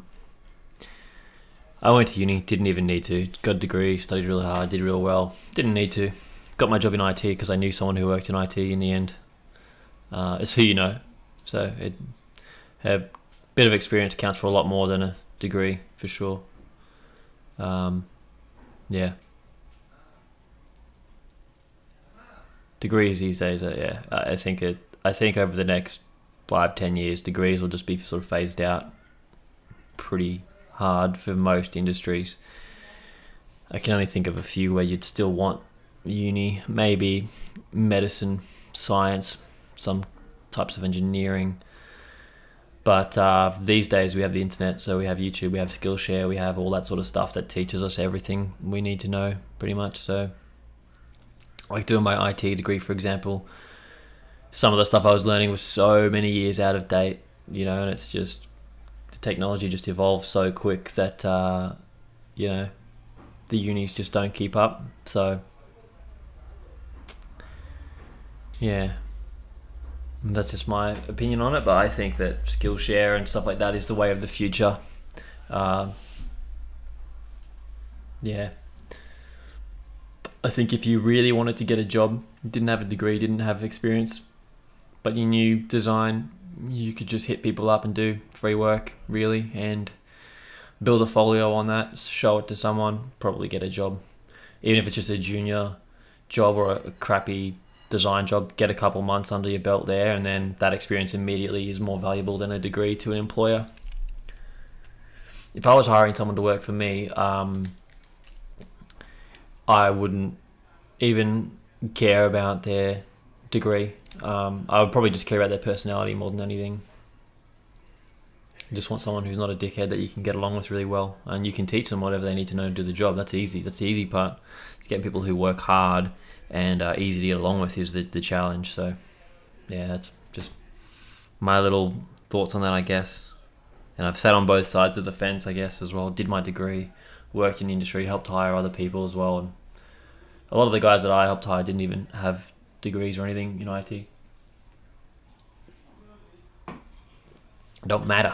went to uni, didn't even need to. Got a degree, studied really hard, did real well. Didn't need to. Got my job in IT because I knew someone who worked in IT in the end. It's who you know. So a bit of experience counts for a lot more than a degree, for sure. Yeah. Degrees these days, yeah. I think over the next 5-10 years, degrees will just be sort of phased out pretty hard for most industries. I can only think of a few where you'd still want uni, maybe medicine, science, some types of engineering. But these days we have the internet, so we have YouTube, we have Skillshare, we have all that sort of stuff that teaches us everything we need to know, pretty much. So, like doing my IT degree, for example, some of the stuff I was learning was so many years out of date, you know, and it's just, the technology just evolves so quick that, you know, the unis just don't keep up. So, yeah, that's just my opinion on it, but I think that Skillshare and stuff like that is the way of the future. Yeah. I think if you really wanted to get a job, didn't have a degree, didn't have experience, but you knew design, you could just hit people up and do free work, really, and build a folio on that, show it to someone, probably get a job. Even if it's just a junior job or a crappy design job, get a couple months under your belt there, and then that experience immediately is more valuable than a degree to an employer. If I was hiring someone to work for me, I wouldn't even care about their degree. I would probably just care about their personality more than anything. You just want someone who's not a dickhead that you can get along with really well, and you can teach them whatever they need to know to do the job. That's easy. That's the easy part. It's getting people who work hard and easy to get along with is the challenge. So yeah, that's just my little thoughts on that, I guess. And I've sat on both sides of the fence, I guess, as well. Did my degree, worked in the industry, helped hire other people as well. And a lot of the guys that I helped hire didn't even have degrees or anything in IT. Don't matter.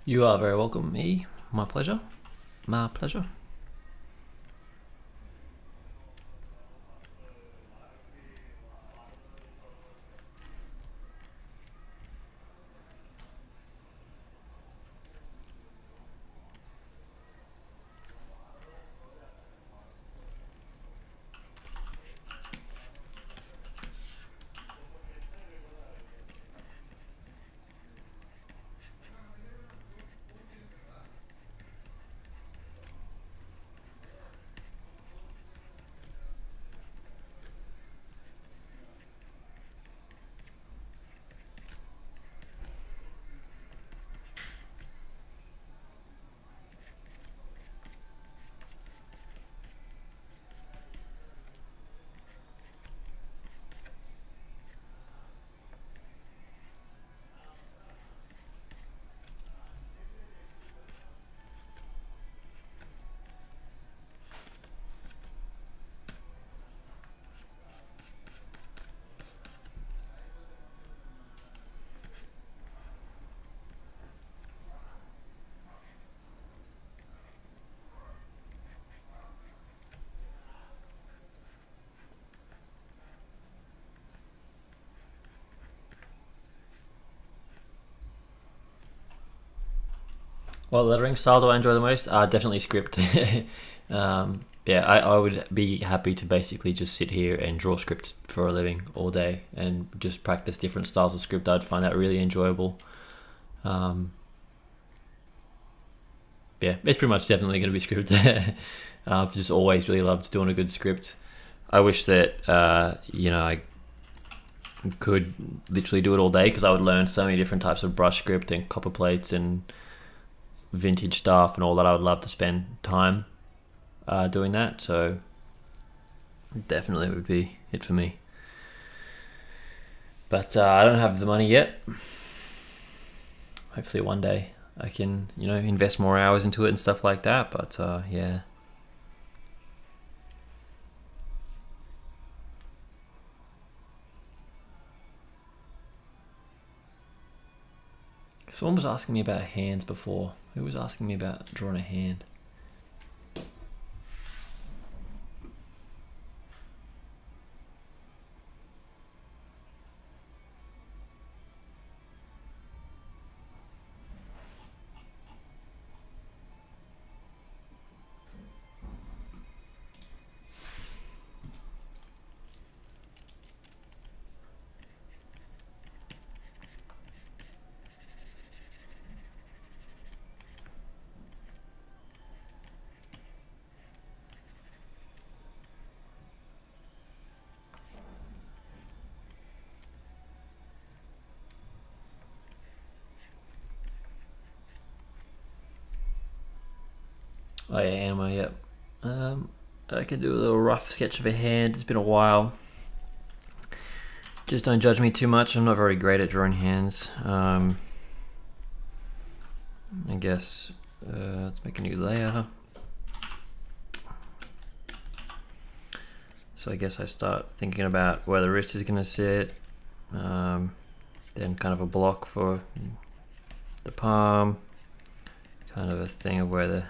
You are very welcome, me. My pleasure. My pleasure. What lettering style do I enjoy the most? Definitely script. Yeah, I would be happy to basically just sit here and draw scripts for a living all day and just practice different styles of script. I'd find that really enjoyable. Yeah, it's pretty much definitely going to be script. I've just always really loved doing a good script. I wish that, you know, I could literally do it all day, because I would learn so many different types of brush script and copper plates and vintage stuff and all that. I would love to spend time doing that, so definitely would be it for me. But I don't have the money yet. Hopefully one day I can, you know, invest more hours into it and stuff like that, but yeah. Someone was asking me about hands before. Who was asking me about drawing a hand? Oh yeah, anima, yep. I can do a little rough sketch of a hand. It's been a while. Just don't judge me too much. I'm not very great at drawing hands. I guess let's make a new layer. So I guess I start thinking about where the wrist is going to sit. Then kind of a block for the palm. Kind of a thing of where the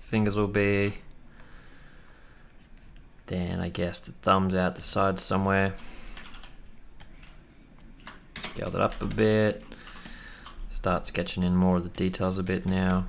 fingers will be. Then I guess the thumbs out the side somewhere. Scale that up a bit. Start sketching in more of the details a bit now.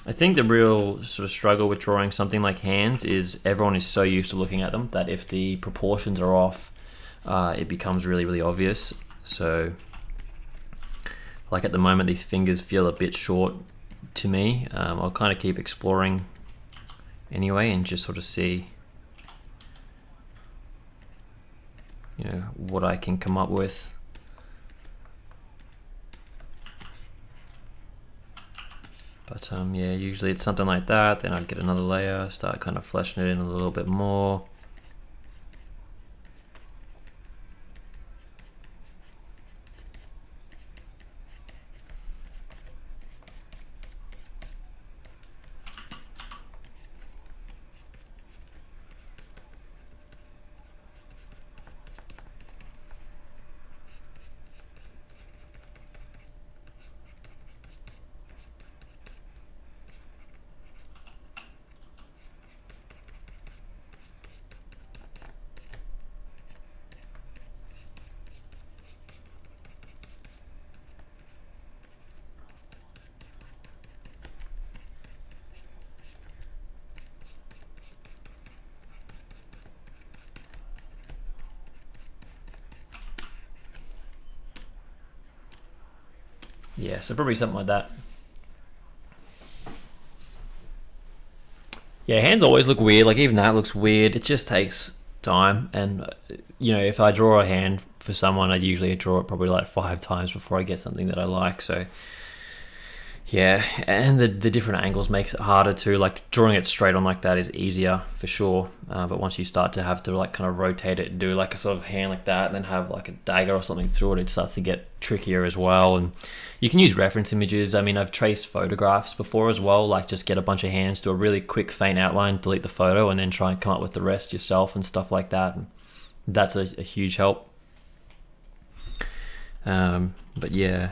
I think the real sort of struggle with drawing something like hands is everyone is so used to looking at them that if the proportions are off, it becomes really, really obvious. So like at the moment, these fingers feel a bit short to me. I'll kind of keep exploring anyway and just sort of see, you know, what I can come up with. But yeah, usually it's something like that. Then I'd get another layer, start kind of fleshing it in a little bit more. Yeah, so probably something like that. Yeah, hands always look weird. Like even that looks weird. It just takes time. And you know, if I draw a hand for someone, I usually draw it probably like 5 times before I get something that I like. So yeah, and the different angles makes it harder too. Like drawing it straight on like that is easier for sure. But once you start to have to like kind of rotate it and do like a sort of hand like that, and then have like a dagger or something through it, it starts to get trickier as well. And you can use reference images. I mean, I've traced photographs before as well, like just get a bunch of hands, do a really quick faint outline, delete the photo, and then try and come up with the rest yourself and stuff like that. And that's a huge help. But yeah.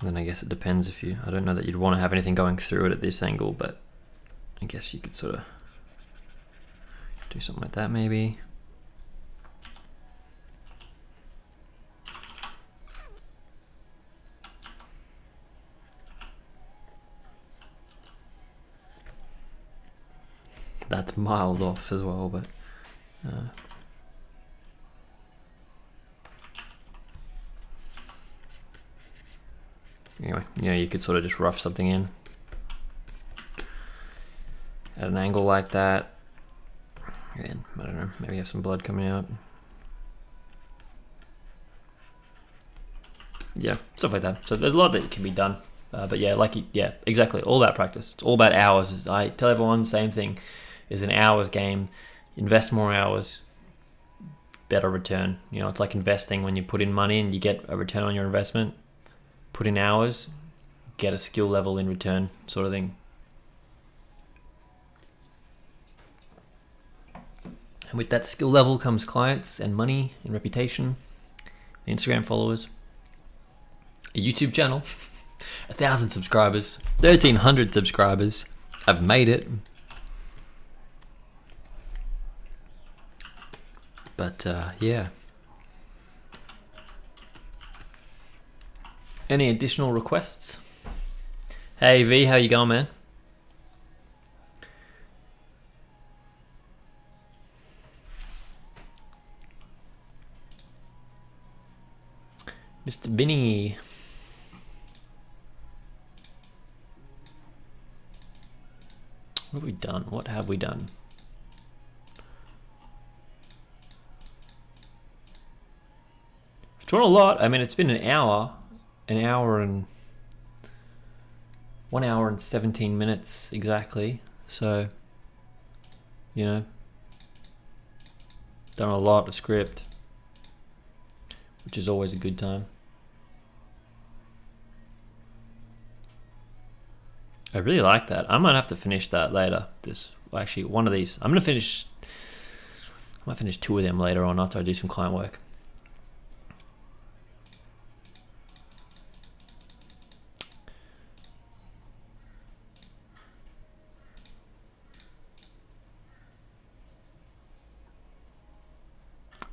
Then I guess it depends if you, I don't know that you'd want to have anything going through it at this angle, but I guess you could sort of do something like that maybe. That's miles off as well, but anyway, you know, you could sort of just rough something in at an angle like that. Again, I don't know, maybe have some blood coming out. Yeah, stuff like that. So there's a lot that can be done. But yeah, yeah, exactly, all that practice. It's all about hours. I tell everyone the same thing. Is an hours game. Invest more hours, better return. You know, it's like investing. When you put in money and you get a return on your investment, put in hours, get a skill level in return, sort of thing. And with that skill level comes clients and money and reputation, Instagram followers, a YouTube channel, 1,000 subscribers, 1,300 subscribers. I've made it. But yeah. Any additional requests? Hey V, how you going, man? Mr. Binny. What have we done? What have we done? Drawn a lot. I mean, it's been an hour and 1 hour and 17 minutes exactly. So, you know, done a lot of script, which is always a good time. I really like that. I might have to finish that later. Actually, one of these. I might finish 2 of them later on after I do some client work.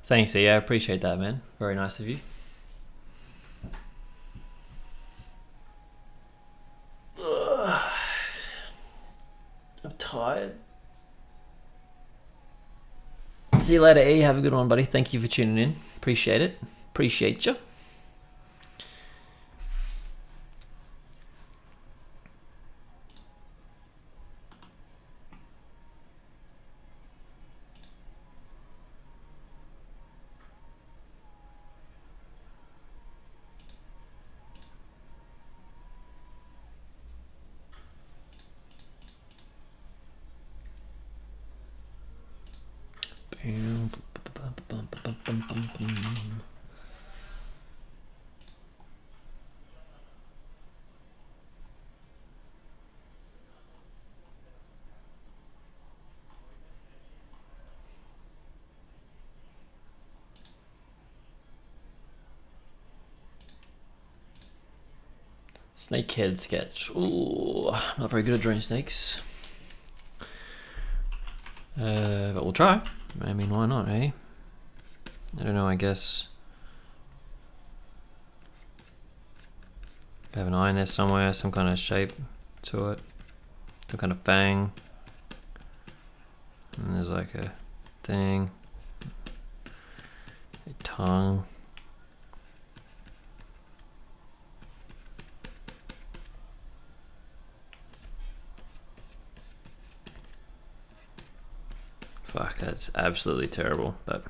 Thanks, E. I appreciate that, man. Very nice of you. I'm tired. See you later, E. Have a good one, buddy. Thank you for tuning in. Appreciate it. Appreciate you. Snakehead sketch. Ooh, not very good at drawing snakes. But we'll try. I mean, why not, eh? I don't know, I guess. I have an eye in there somewhere, some kind of shape to it. Some kind of fang. And there's like a thing. A tongue. Fuck, that's absolutely terrible, but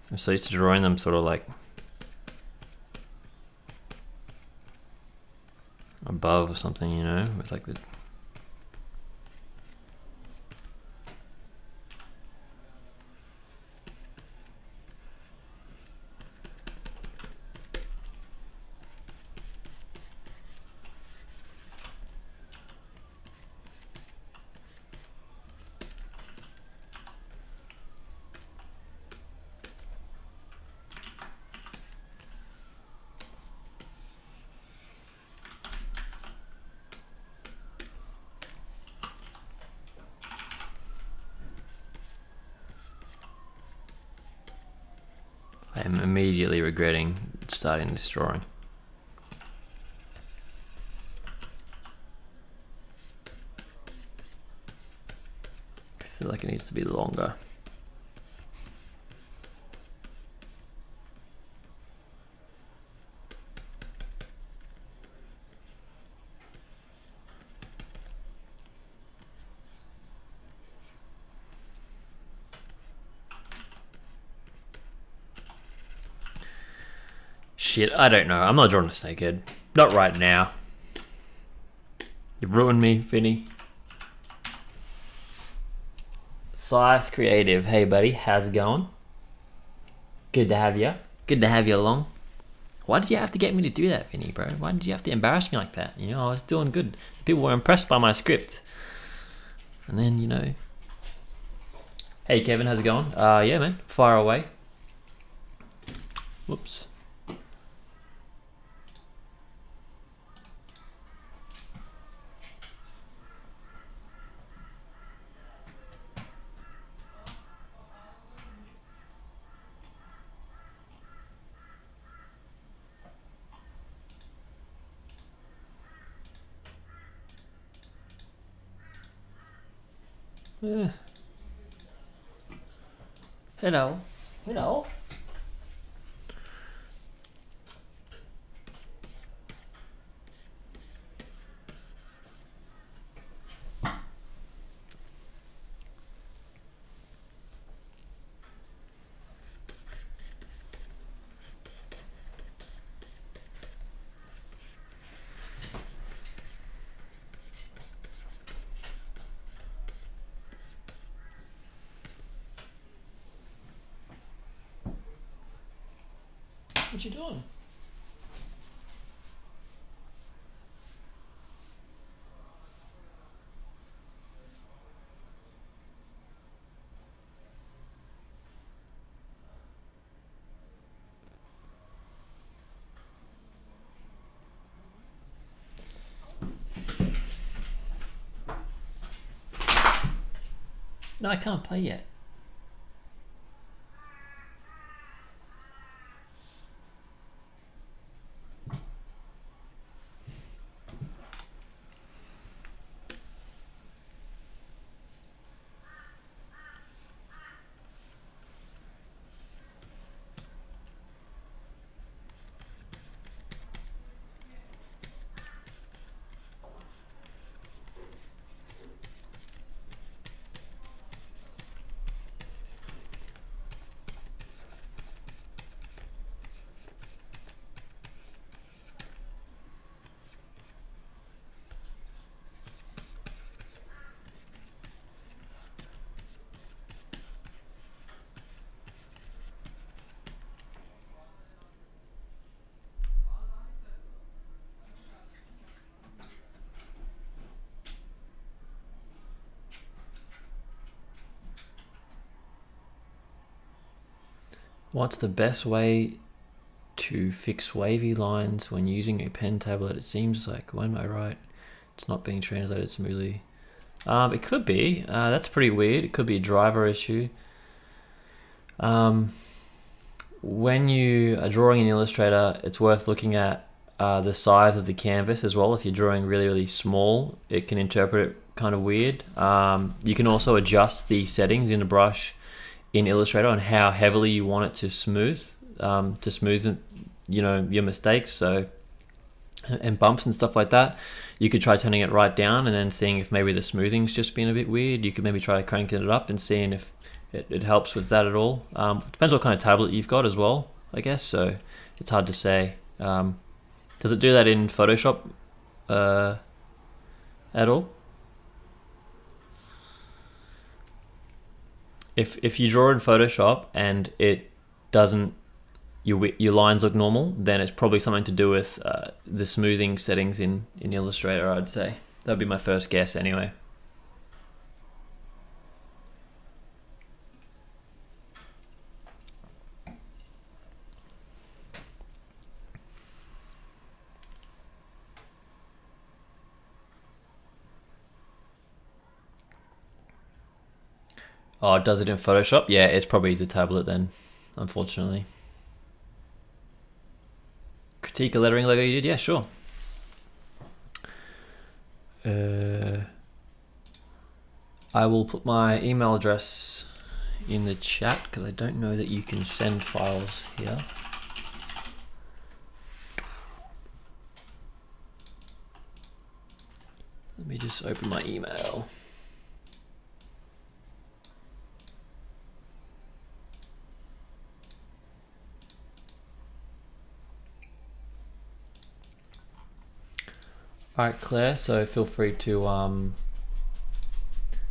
I'm so used to drawing them sort of like above or something, you know, with like the I'm immediately regretting starting this drawing. I feel like it needs to be longer. Shit, I don't know. I'm not drawing a snakehead. Not right now. You've ruined me, Vinny. Scythe Creative. Hey, buddy. How's it going? Good to have you. Good to have you along. Why did you have to get me to do that, Vinny, bro? Why did you have to embarrass me like that? You know, I was doing good. People were impressed by my script. And then, you know. Hey, Kevin. How's it going? Yeah, man. Fire away. Whoops. Hello. Hello. What you doing? No, I can't play yet. What's the best way to fix wavy lines when using a pen tablet? It seems like, when I write, it's not being translated smoothly. It could be. That's pretty weird. It could be a driver issue. When you are drawing in Illustrator, it's worth looking at the size of the canvas as well. If you're drawing really, really small, it can interpret it kind of weird. You can also adjust the settings in the brush in Illustrator on how heavily you want it to smoothen, you know, your mistakes, so, and bumps and stuff like that. You could try turning it right down and then seeing if maybe the smoothing's just been a bit weird. You could maybe try cranking it up and seeing if it helps with that at all. Depends what kind of tablet you've got as well, I guess, so it's hard to say. Does it do that in Photoshop at all? If you draw in Photoshop and it doesn't, your lines look normal, then it's probably something to do with the smoothing settings in Illustrator, I'd say. That'd be my first guess anyway. Oh, it does it in Photoshop? Yeah, it's probably the tablet then, unfortunately. Critique a lettering logo you did? Yeah, sure. I will put my email address in the chat because I don't know that you can send files here. Let me just open my email. Alright, Claire, so feel free to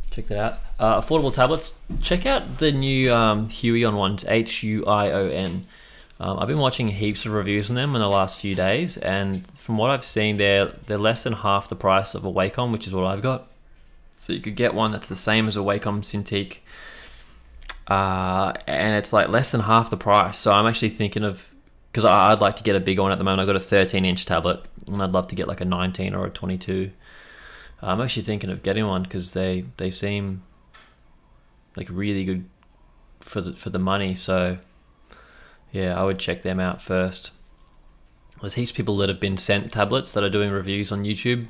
check that out. Affordable tablets, check out the new Huion ones, Huion. I've been watching heaps of reviews on them in the last few days, and from what I've seen, they're less than half the price of a Wacom, which is what I've got. So you could get one that's the same as a Wacom Cintiq, and it's like less than half the price. So I'm actually thinking of, because I'd like to get a bigger one at the moment. I've got a 13-inch tablet, and I'd love to get like a 19 or a 22. I'm actually thinking of getting one because they seem like really good for the money. So yeah, I would check them out first. There's heaps of people that have been sent tablets that are doing reviews on YouTube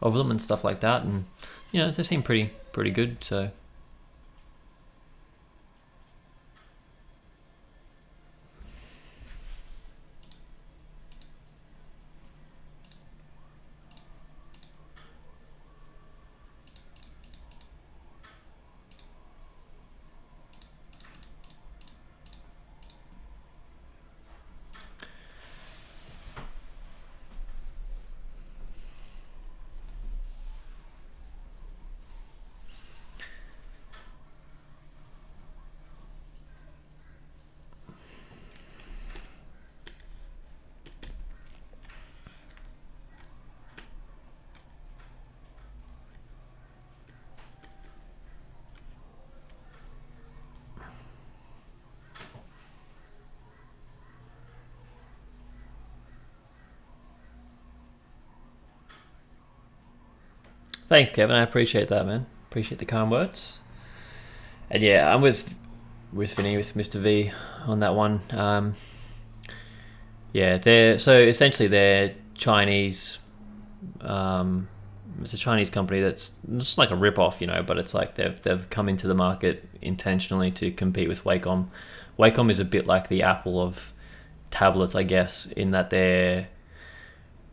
of them and stuff like that, and you know, they seem pretty good. So Thanks, Kevin. I appreciate that, man. Appreciate the kind words. And yeah, I'm with Vinny, with Mr. V on that one. Yeah, they're Chinese. It's a Chinese company that's just like a rip-off, you know, but it's like they've come into the market intentionally to compete with Wacom. Wacom is a bit like the Apple of tablets, I guess, in that they're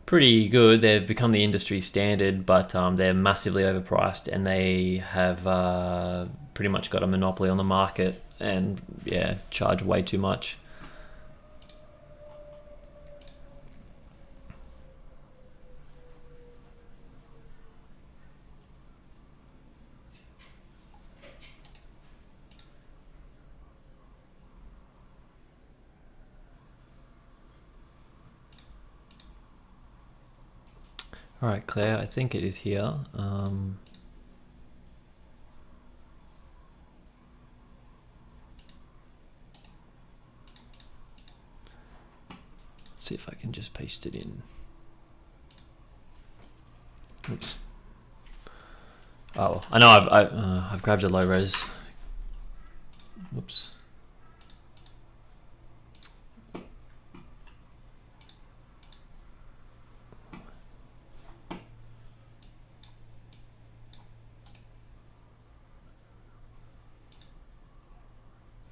pretty good. They've become the industry standard, but they're massively overpriced, and they have pretty much got a monopoly on the market, and yeah, charge way too much. All right, Claire, I think it is here. Let's see if I can just paste it in. Oops. Oh, I know I've grabbed a low res. Whoops.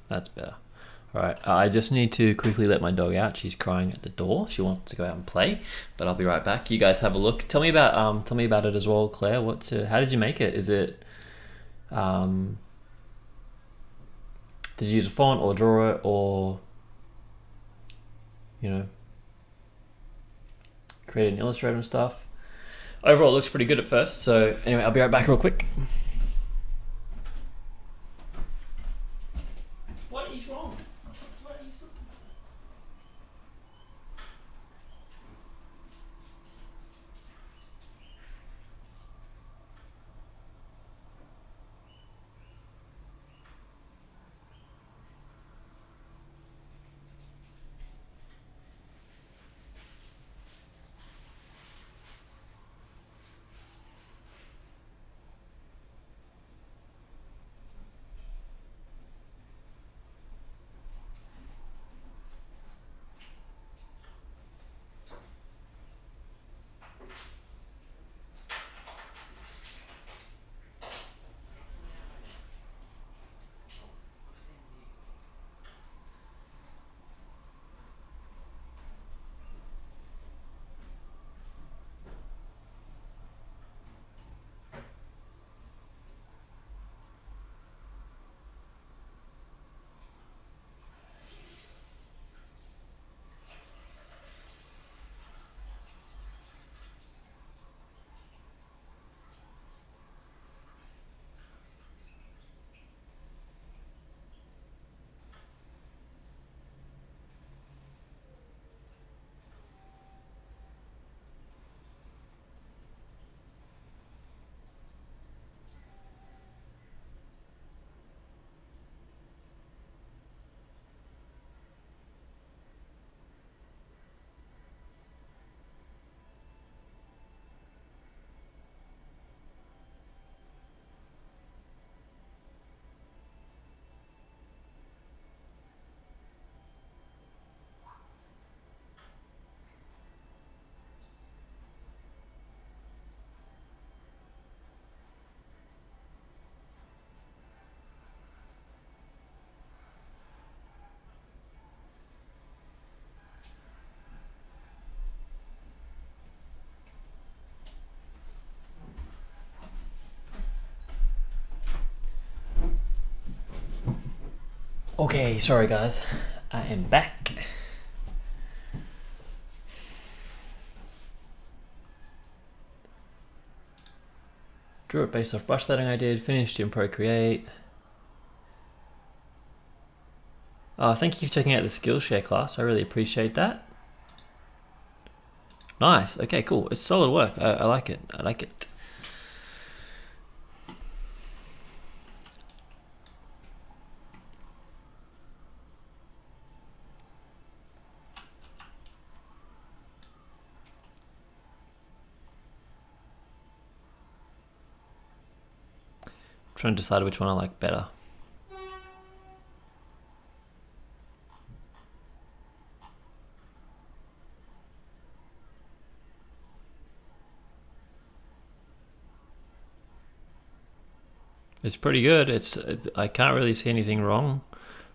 That's better. All right, I just need to quickly let my dog out. She's crying at the door. She wants to go out and play, but I'll be right back. You guys have a look. Tell me about it as well, Claire. How did you make it? Is it did you use a font or draw it, or you know, create an Illustrator and stuff? Overall, it looks pretty good at first. So anyway, I'll be right back real quick. What is wrong? Okay, sorry guys, I am back. Drew it based off brush letting I did, finished in Procreate. Thank you for checking out the Skillshare class, I really appreciate that. Nice, okay, cool, it's solid work, I like it, I like it. trying to decide which one I like better. It's pretty good. I can't really see anything wrong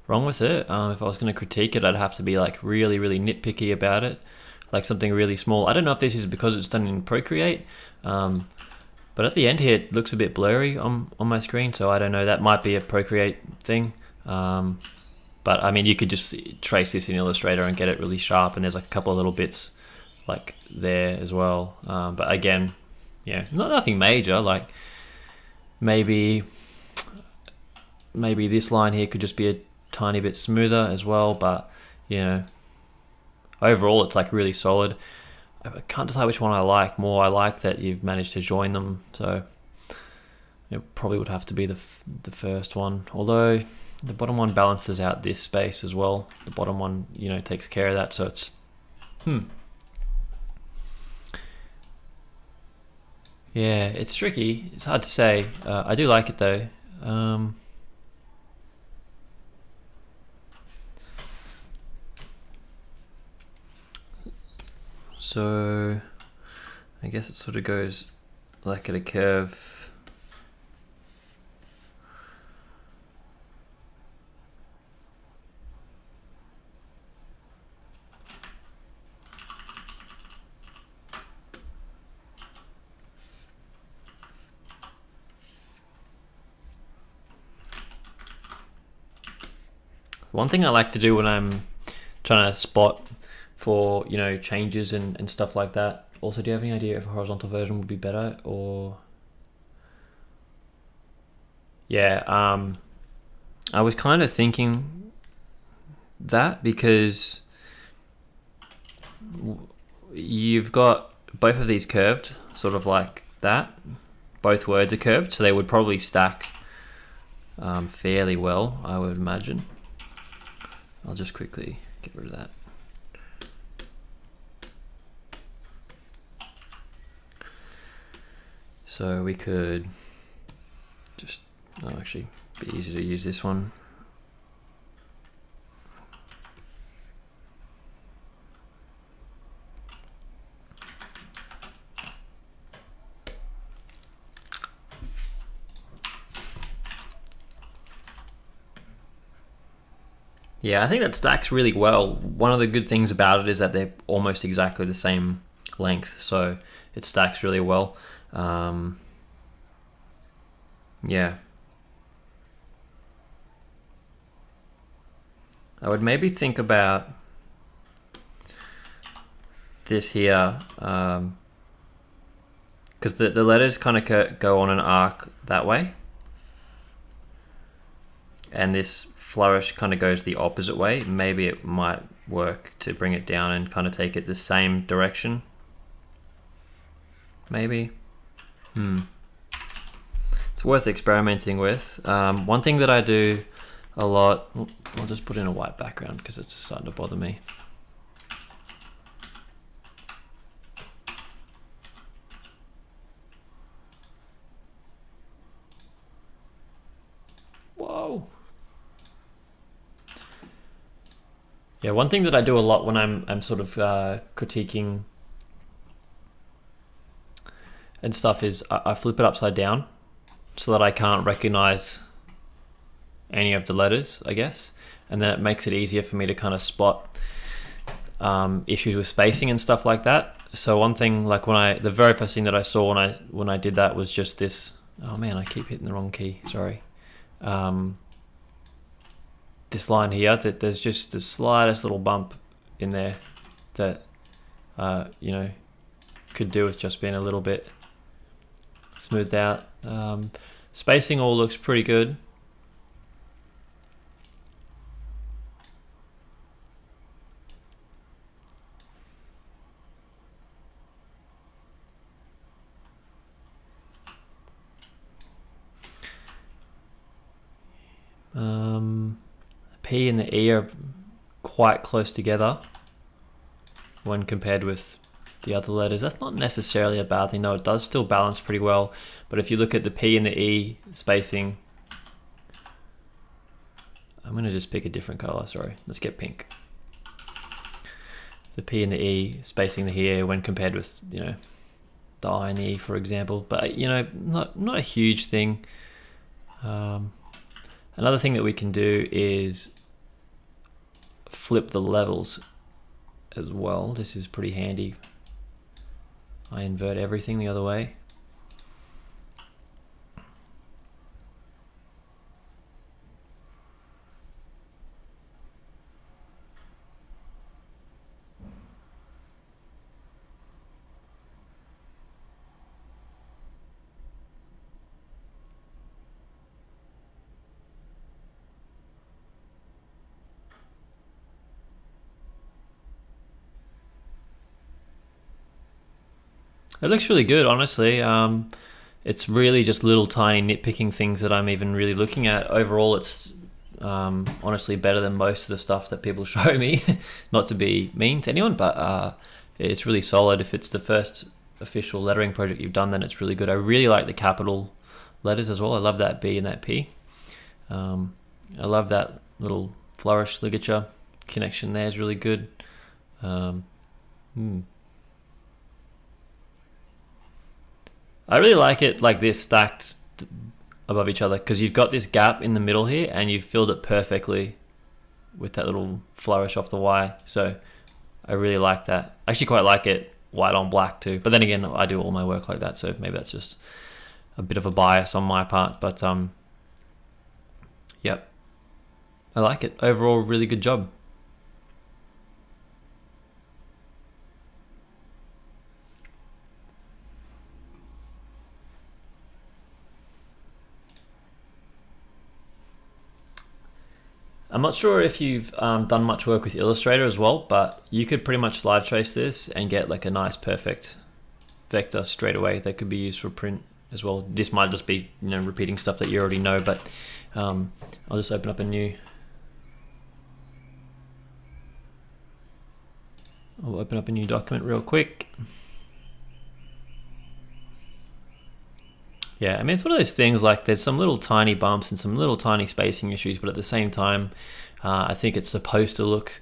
with it. If I was going to critique it, I'd have to be like really nitpicky about it, like something really small. I don't know if this is because it's done in Procreate, but at the end here it looks a bit blurry on my screen, so I don't know. That might be a Procreate thing. But I mean, you could just trace this in Illustrator and get it really sharp, and there's like a couple of little bits like there as well. But again, yeah, nothing major. Like maybe this line here could just be a tiny bit smoother as well, but you know, overall it's like really solid. I can't decide which one I like more. I like that you've managed to join them, so it probably would have to be the first one, although the bottom one balances out this space as well. The bottom one, you know, takes care of that, so it's yeah, it's tricky. It's hard to say. I do like it though. So I guess it sort of goes like at a curve. One thing I like to do when I'm trying to spot for, you know, changes and stuff like that. Also, do you have any idea if a horizontal version would be better, or? Yeah, I was kind of thinking that because you've got both of these curved, sort of like that. Both words are curved, so they would probably stack fairly well, I would imagine. I'll just quickly get rid of that. So we could just, actually be easy to use this one. Yeah, I think that stacks really well. One of the good things about it is that they're almost exactly the same length, so it stacks really well. Yeah. I would maybe think about this here, because the letters kind of go on an arc that way, and this flourish kind of goes the opposite way. Maybe it might work to bring it down and kind of take it the same direction. Maybe. It's worth experimenting with. One thing that I do a lot, I'll just put in a white background because it's starting to bother me. Whoa. Yeah, one thing that I do a lot when I'm sort of critiquing and stuff is I flip it upside down so that I can't recognize any of the letters, I guess, and then it makes it easier for me to kind of spot issues with spacing and stuff like that. So one thing, like the very first thing that I saw when I did that was just this. Oh man, I keep hitting the wrong key. Sorry. This line here, that there's just the slightest little bump in there that you know, could do with just being a little bit smoothed out. Spacing all looks pretty good. P and the E are quite close together when compared with the other letters. That's not necessarily a bad thing though. It does still balance pretty well. But if you look at the P and the E spacing, I'm gonna just pick a different color, sorry. Let's get pink. The P and the E spacing here when compared with, you know, the I and E, for example. But, you know, not a huge thing. Another thing that we can do is flip the levels as well. This is pretty handy. I invert everything the other way. It looks really good, honestly. It's really just little tiny nitpicking things that I'm even really looking at. Overall, it's honestly better than most of the stuff that people show me. Not to be mean to anyone, but it's really solid. If it's the first official lettering project you've done, then it's really good. I really like the capital letters as well. I love that B and that P. I love that little flourish ligature connection there is really good. I really like it like this, stacked above each other, because you've got this gap in the middle here and you've filled it perfectly with that little flourish off the Y. So I really like that. I actually quite like it white on black too. But then again, I do all my work like that, so maybe that's just a bit of a bias on my part. But yep, I like it. Overall, really good job. I'm not sure if you've done much work with Illustrator as well, but you could pretty much live trace this and get like a nice perfect vector straight away that could be used for print as well. This might just be, you know, repeating stuff that you already know, but I'll just open up a new. I'll open up a new document real quick. Yeah, I mean, it's one of those things like there's some little tiny bumps and some little tiny spacing issues, but at the same time, I think it's supposed to look,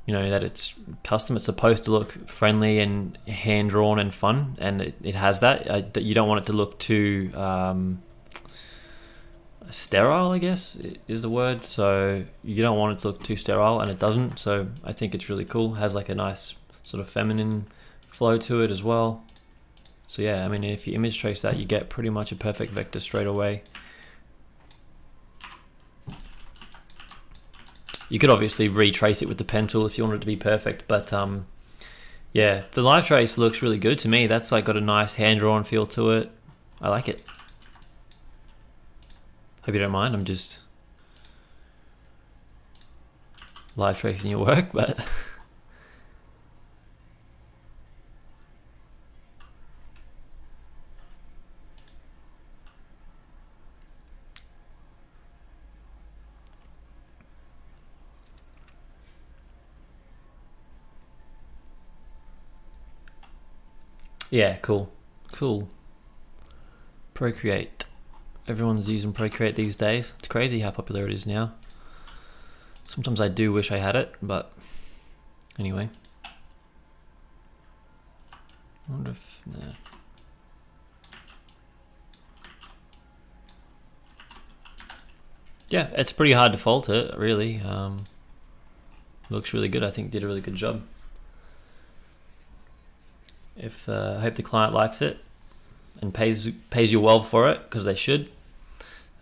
you know, that it's custom. It's supposed to look friendly and hand-drawn and fun, and it has that. You don't want it to look too sterile, I guess, is the word. So you don't want it to look too sterile, and it doesn't. So I think it's really cool. It has like a nice sort of feminine flow to it as well. So yeah, I mean, if you image trace that, you get pretty much a perfect vector straight away. You could obviously retrace it with the pen tool if you want it to be perfect, but yeah, the live trace looks really good to me. That's like got a nice hand-drawn feel to it. I like it. Hope you don't mind, I'm just live tracing your work, but yeah, cool. Procreate. Everyone's using Procreate these days. It's crazy how popular it is now. Sometimes I do wish I had it, but anyway. I wonder if, nah. Yeah, it's pretty hard to fault it, really. Looks really good. I think did a really good job. I hope the client likes it and pays you well for it, because they should.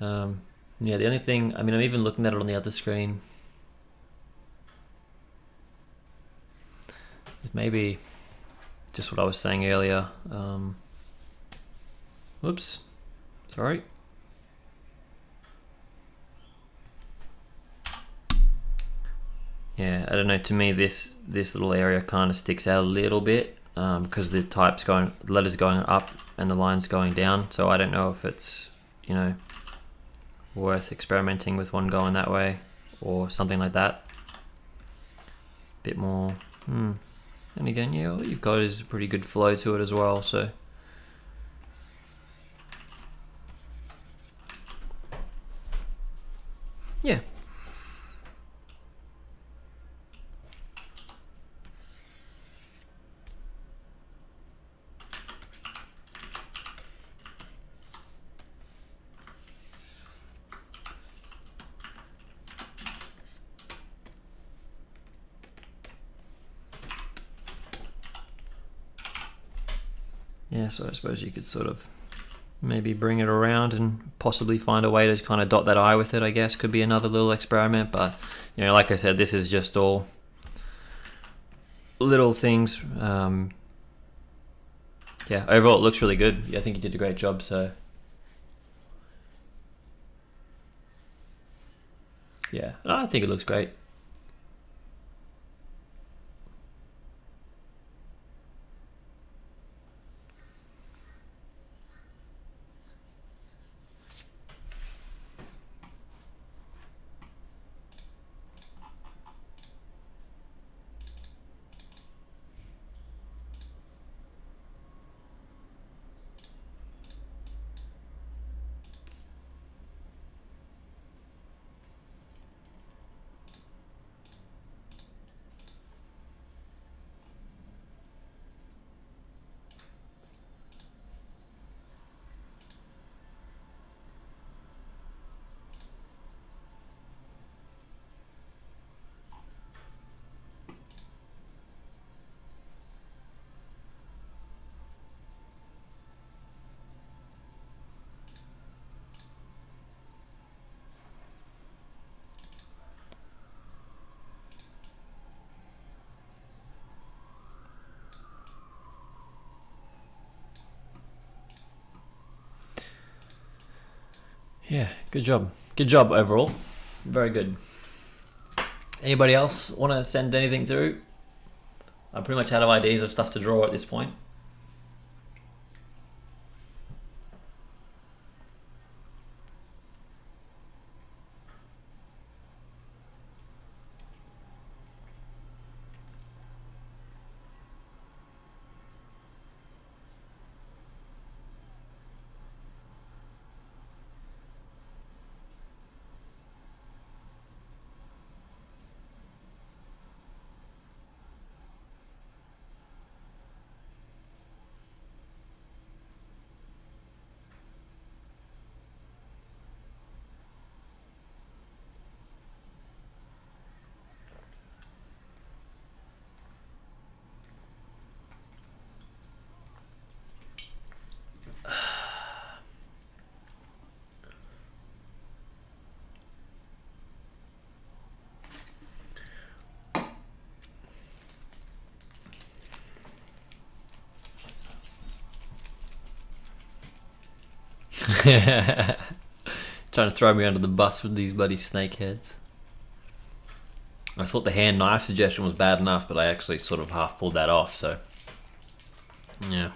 Yeah, the only thing, I mean, I'm even looking at it on the other screen. Maybe just what I was saying earlier. Whoops, sorry. Yeah, I don't know. To me, this little area kind of sticks out a little bit. Because the letters going up and the lines going down, so I don't know if it's, you know, worth experimenting with one going that way or something like that. Bit more. And again, yeah, all you've got is a pretty good flow to it as well, so. Yeah. Yeah, so I suppose you could sort of maybe bring it around and possibly find a way to kind of dot that eye with it, I guess. Could be another little experiment, but, you know, like I said, this is just all little things. Yeah, overall it looks really good. Yeah, I think you did a great job, so. Yeah, I think it looks great. Yeah, good job. Good job overall. Very good. Anybody else want to send anything through? I'm pretty much out of ideas of stuff to draw at this point. Trying to throw me under the bus with these bloody snake heads. I thought the hand knife suggestion was bad enough, but I actually sort of half pulled that off, so yeah.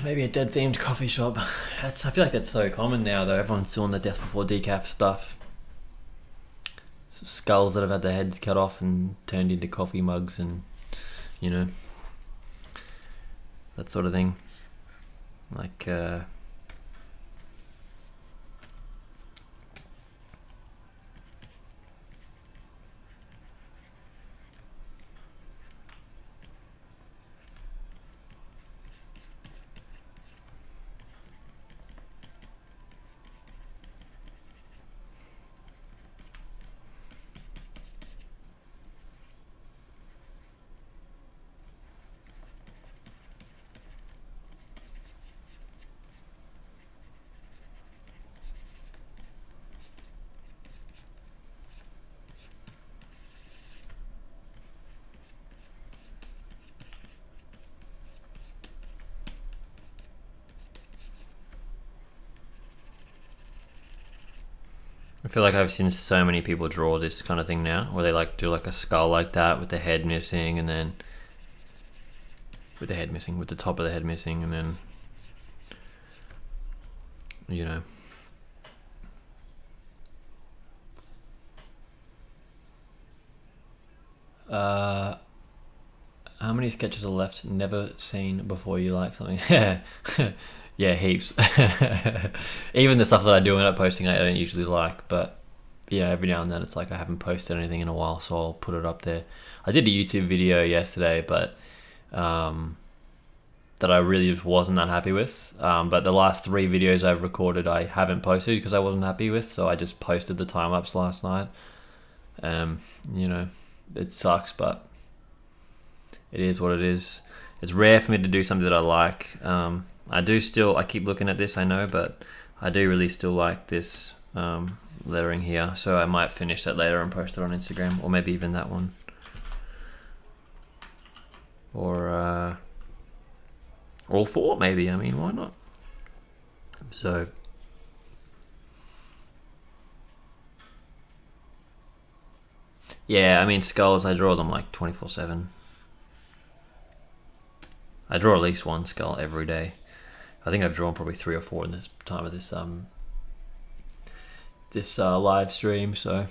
Maybe a dead themed coffee shop. I feel like that's so common now though. Everyone's doing the death before decaf stuff. Skulls that have had their heads cut off and turned into coffee mugs, and you know, that sort of thing. Like I feel like I've seen so many people draw this kind of thing now, where they like do like a skull like that with the head missing, and then with the head missing, with the top of the head missing, and then, you know. How many sketches are left? Never seen before you like something. Yeah, heaps. Even the stuff that I do end up posting I don't usually like, but yeah, every now and then it's like I haven't posted anything in a while, so I'll put it up there. I did a YouTube video yesterday, but that I really wasn't that happy with. But the last 3 videos I've recorded I haven't posted because I wasn't happy with, so I just posted the time-lapse last night. You know, it sucks, but it is what it is. It's rare for me to do something that I like. I keep looking at this, I know, but I do really still like this lettering here, so I might finish that later and post it on Instagram, or maybe even that one. Or all 4 maybe, I mean, why not? So yeah, I mean, skulls, I draw them like 24/7. I draw at least 1 skull every day. I think I've drawn probably 3 or 4 in this time of this live stream, so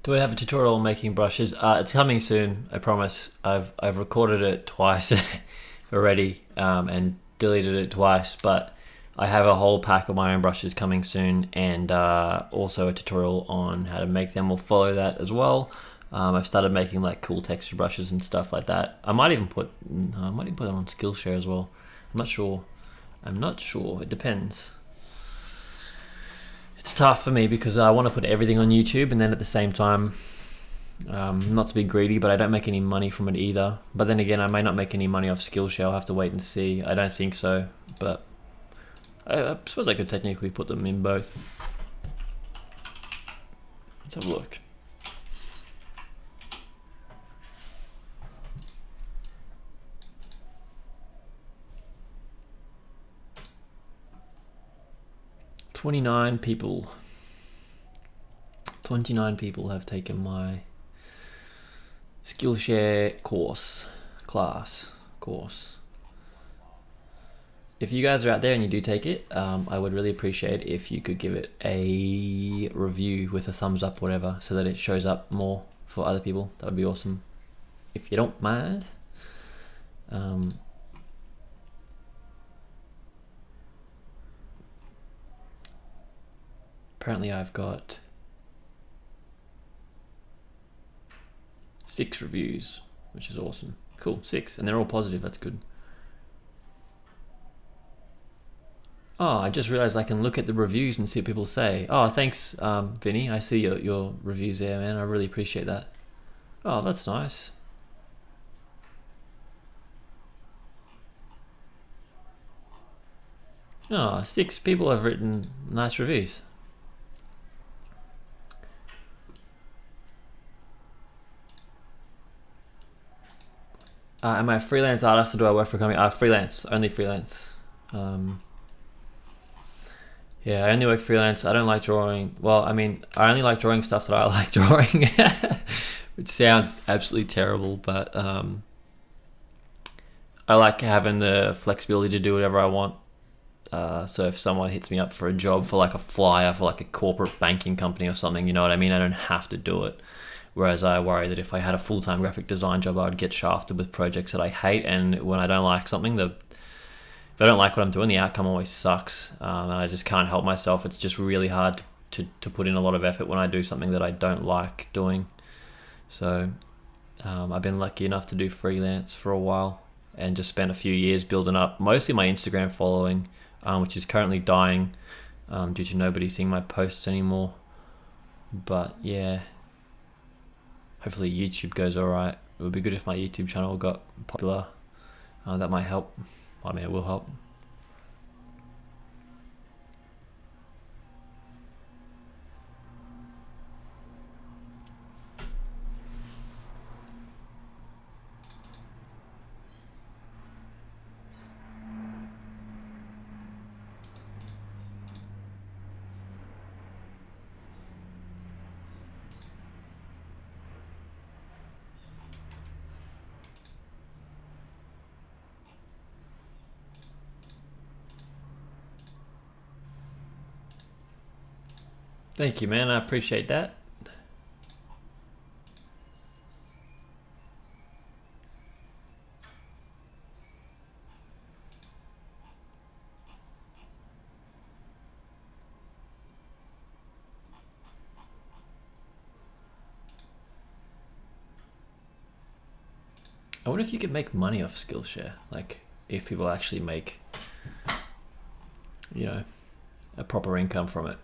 do I have a tutorial on making brushes? It's coming soon, I promise. I've recorded it twice already and deleted it twice, but I have a whole pack of my own brushes coming soon, and also a tutorial on how to make them will follow that as well. I've started making like cool texture brushes and stuff like that. I might even put it on Skillshare as well. I'm not sure. It depends. It's tough for me because I want to put everything on YouTube, and then at the same time, not to be greedy, but I don't make any money from it either. But then again, I may not make any money off Skillshare. I'll have to wait and see. I don't think so, but I suppose I could technically put them in both. Let's have a look. $29 people. 29 people have taken my Skillshare course. If you guys are out there and you do take it, I would really appreciate if you could give it a review with a thumbs up, whatever, so that it shows up more for other people. That would be awesome, if you don't mind. Apparently I've got 6 reviews, which is awesome. Cool, 6, and they're all positive, that's good. Oh, I just realized I can look at the reviews and see what people say. Oh, thanks, Vinny. I see your reviews there, man. I really appreciate that. Oh, that's nice. Oh, 6 people have written nice reviews. Am I a freelance artist or do I work for a company? Freelance, only freelance. Yeah, I only work freelance. I don't like drawing. Well, I mean, I only like drawing stuff that I like drawing, which sounds absolutely terrible, but I like having the flexibility to do whatever I want. So if someone hits me up for a job for like a flyer for like a corporate banking company or something, you know what I mean? I don't have to do it. Whereas I worry that if I had a full-time graphic design job, I would get shafted with projects that I hate. And when I don't like something, if I don't like what I'm doing, the outcome always sucks. And I just can't help myself. It's just really hard to put in a lot of effort when I do something that I don't like doing. So I've been lucky enough to do freelance for a while and just spent a few years building up mostly my Instagram following, which is currently dying due to nobody seeing my posts anymore. But yeah, hopefully YouTube goes alright. It would be good if my YouTube channel got popular. That might help. I mean, it will help. Thank you, man. I appreciate that. I wonder if you could make money off Skillshare. Like, if people actually make, you know, a proper income from it.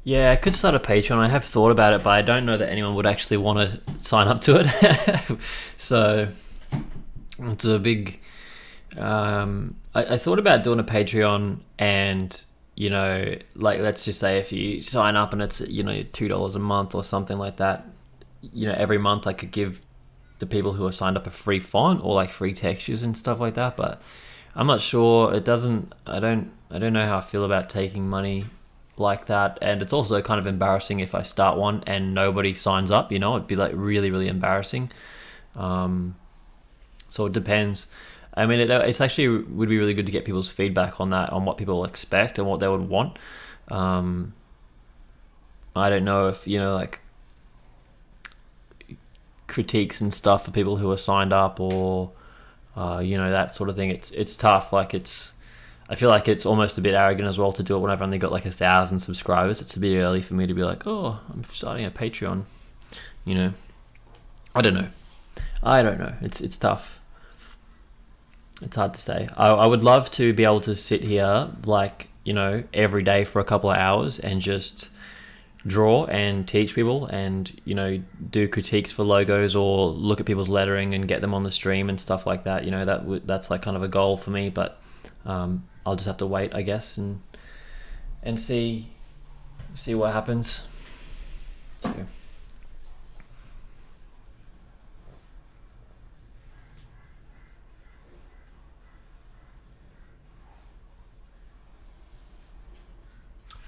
Yeah, I could start a Patreon. I have thought about it, but I don't know that anyone would actually want to sign up to it. So it's a big... I thought about doing a Patreon and, you know, like, let's just say if you sign up and it's, you know, $2 a month or something like that, you know, every month I could give the people who are signed up a free font or like free textures and stuff like that. But I'm not sure. It doesn't... I don't know how I feel about taking money like that, and it's also kind of embarrassing if I start one and nobody signs up, you know. It'd be like really, really embarrassing. So it depends. I mean, it's actually would be really good to get people's feedback on that, on what people expect and what they would want. I don't know if, you know, like critiques and stuff for people who are signed up, or you know, that sort of thing. It's tough. Like, I feel like it's almost a bit arrogant as well to do it when I've only got like 1,000 subscribers. It's a bit early for me to be like, oh, I'm starting a Patreon, you know. I don't know. It's tough. It's hard to say. I would love to be able to sit here, like, you know, every day for a couple of hours and just draw and teach people and, you know, do critiques for logos or look at people's lettering and get them on the stream and stuff like that. You know, that's like kind of a goal for me, but I'll just have to wait, I guess, and see what happens. So.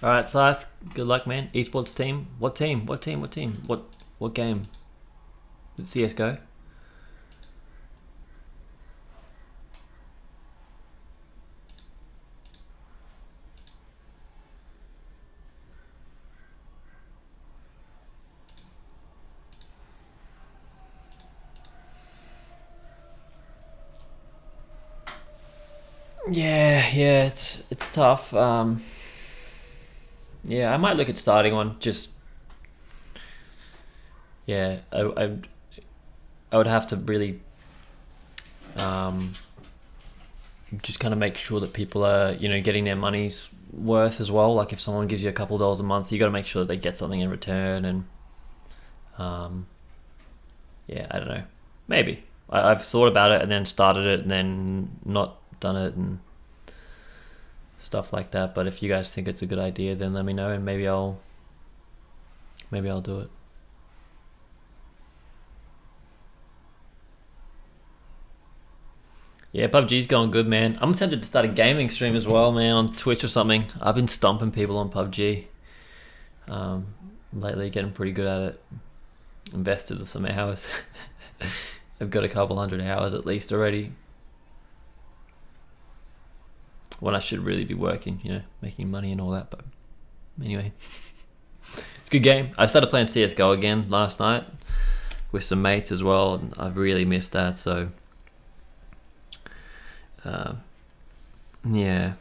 All right, Scythe, good luck, man. Esports team. What team? What team? What team? What game? Is it CS:GO? Yeah, it's tough. Yeah, I might look at starting one. Just yeah, I would have to really just kind of make sure that people are, you know, getting their money's worth as well. Like if someone gives you a couple dollars a month, you got to make sure that they get something in return. And yeah, I don't know, maybe I've thought about it and then started it and then not done it and stuff like that. But if you guys think it's a good idea, then let me know and maybe I'll do it. Yeah, PUBG's going good, man. I'm tempted to start a gaming stream as well, man, on Twitch or something. I've been stomping people on PUBG lately, getting pretty good at it. Invested some hours. I've got a couple hundred hours at least already. When I should really be working, you know, making money and all that. But anyway, it's a good game. I started playing CSGO again last night with some mates as well, and I've really missed that. So yeah.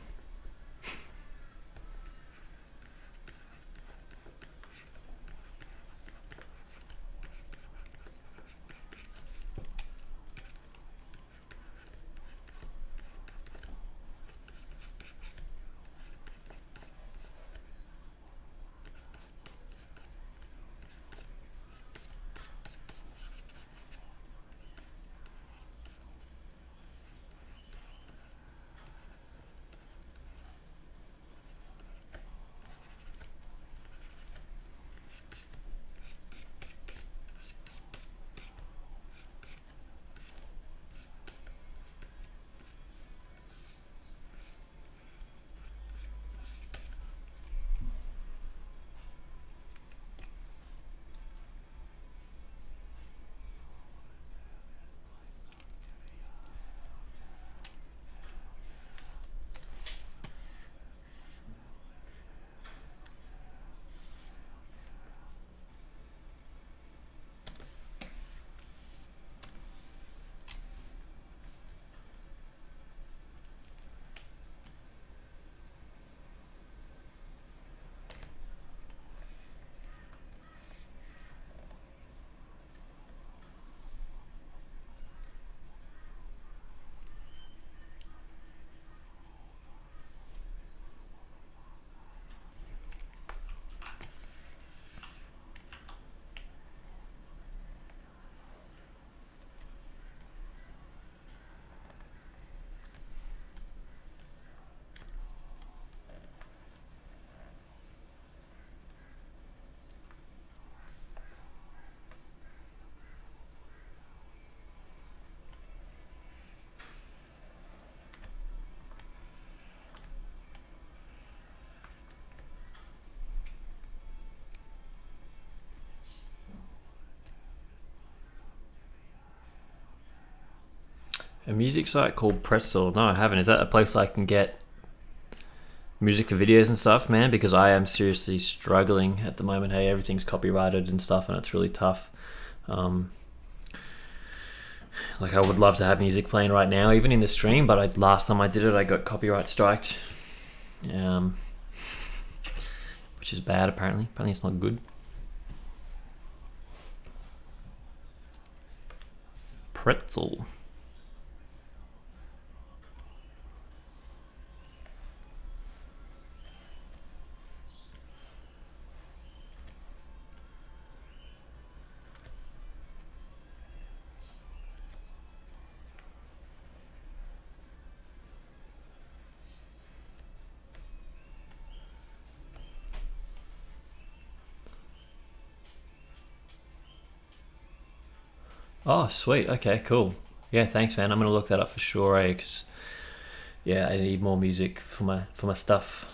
A music site called Pretzel. No, I haven't. Is that a place I can get music for videos and stuff, man? Because I am seriously struggling at the moment. Hey, everything's copyrighted and stuff, and it's really tough. Like I would love to have music playing right now, even in the stream, but last time I did it, I got copyright striked, which is bad. Apparently it's not good. Pretzel. Oh, sweet. Okay, cool. Yeah, thanks, man. I'm gonna look that up for sure, eh? Because yeah, I need more music for my stuff.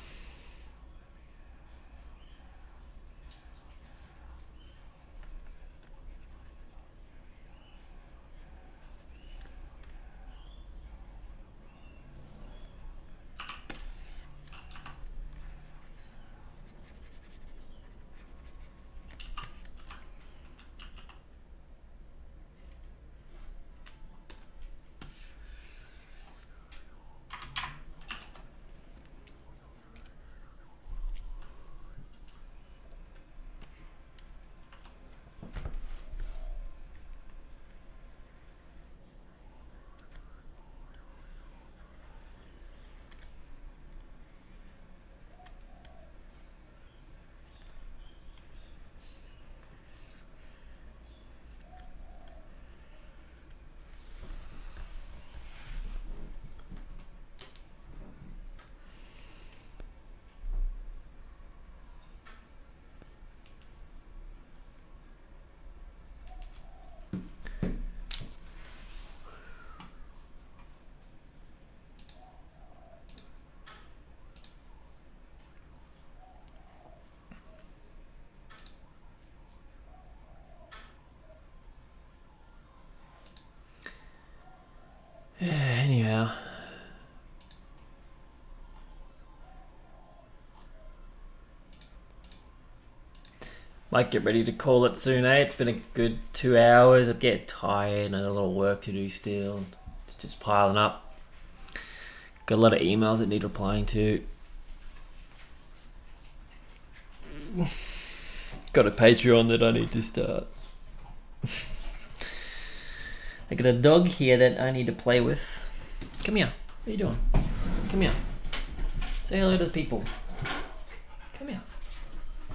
Might get ready to call it soon, eh? It's been a good 2 hours. I'm getting tired and I got a lot of work to do still. It's just piling up. Got a lot of emails that need replying to. Got a Patreon that I need to start. I got a dog here that I need to play with. Come here. What are you doing? Come here. Say hello to the people. Come here.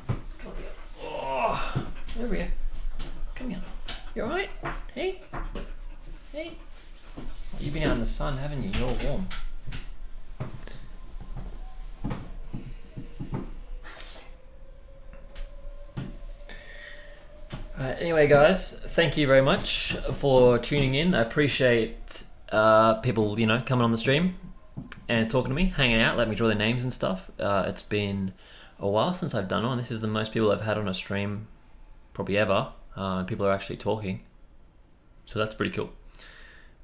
Come here. Oh, over here. Come here. You alright? Hey? Hey? Oh, you've been out in the sun, haven't you? You're all warm. Anyway, guys, thank you very much for tuning in. I appreciate people, you know, coming on the stream and talking to me, hanging out, letting me draw their names and stuff. It's been a while since I've done one. This is the most people I've had on a stream probably ever. People are actually talking, so that's pretty cool.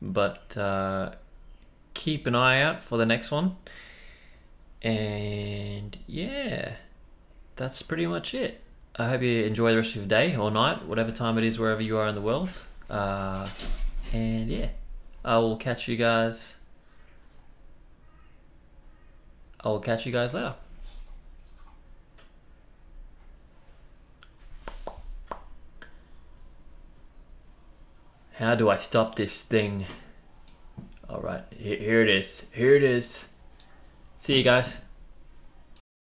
But keep an eye out for the next one. And yeah, that's pretty much it. I hope you enjoy the rest of your day or night, whatever time it is, wherever you are in the world. And yeah, I will catch you guys later. How do I stop this thing? All right, here it is. Here it is. See you guys.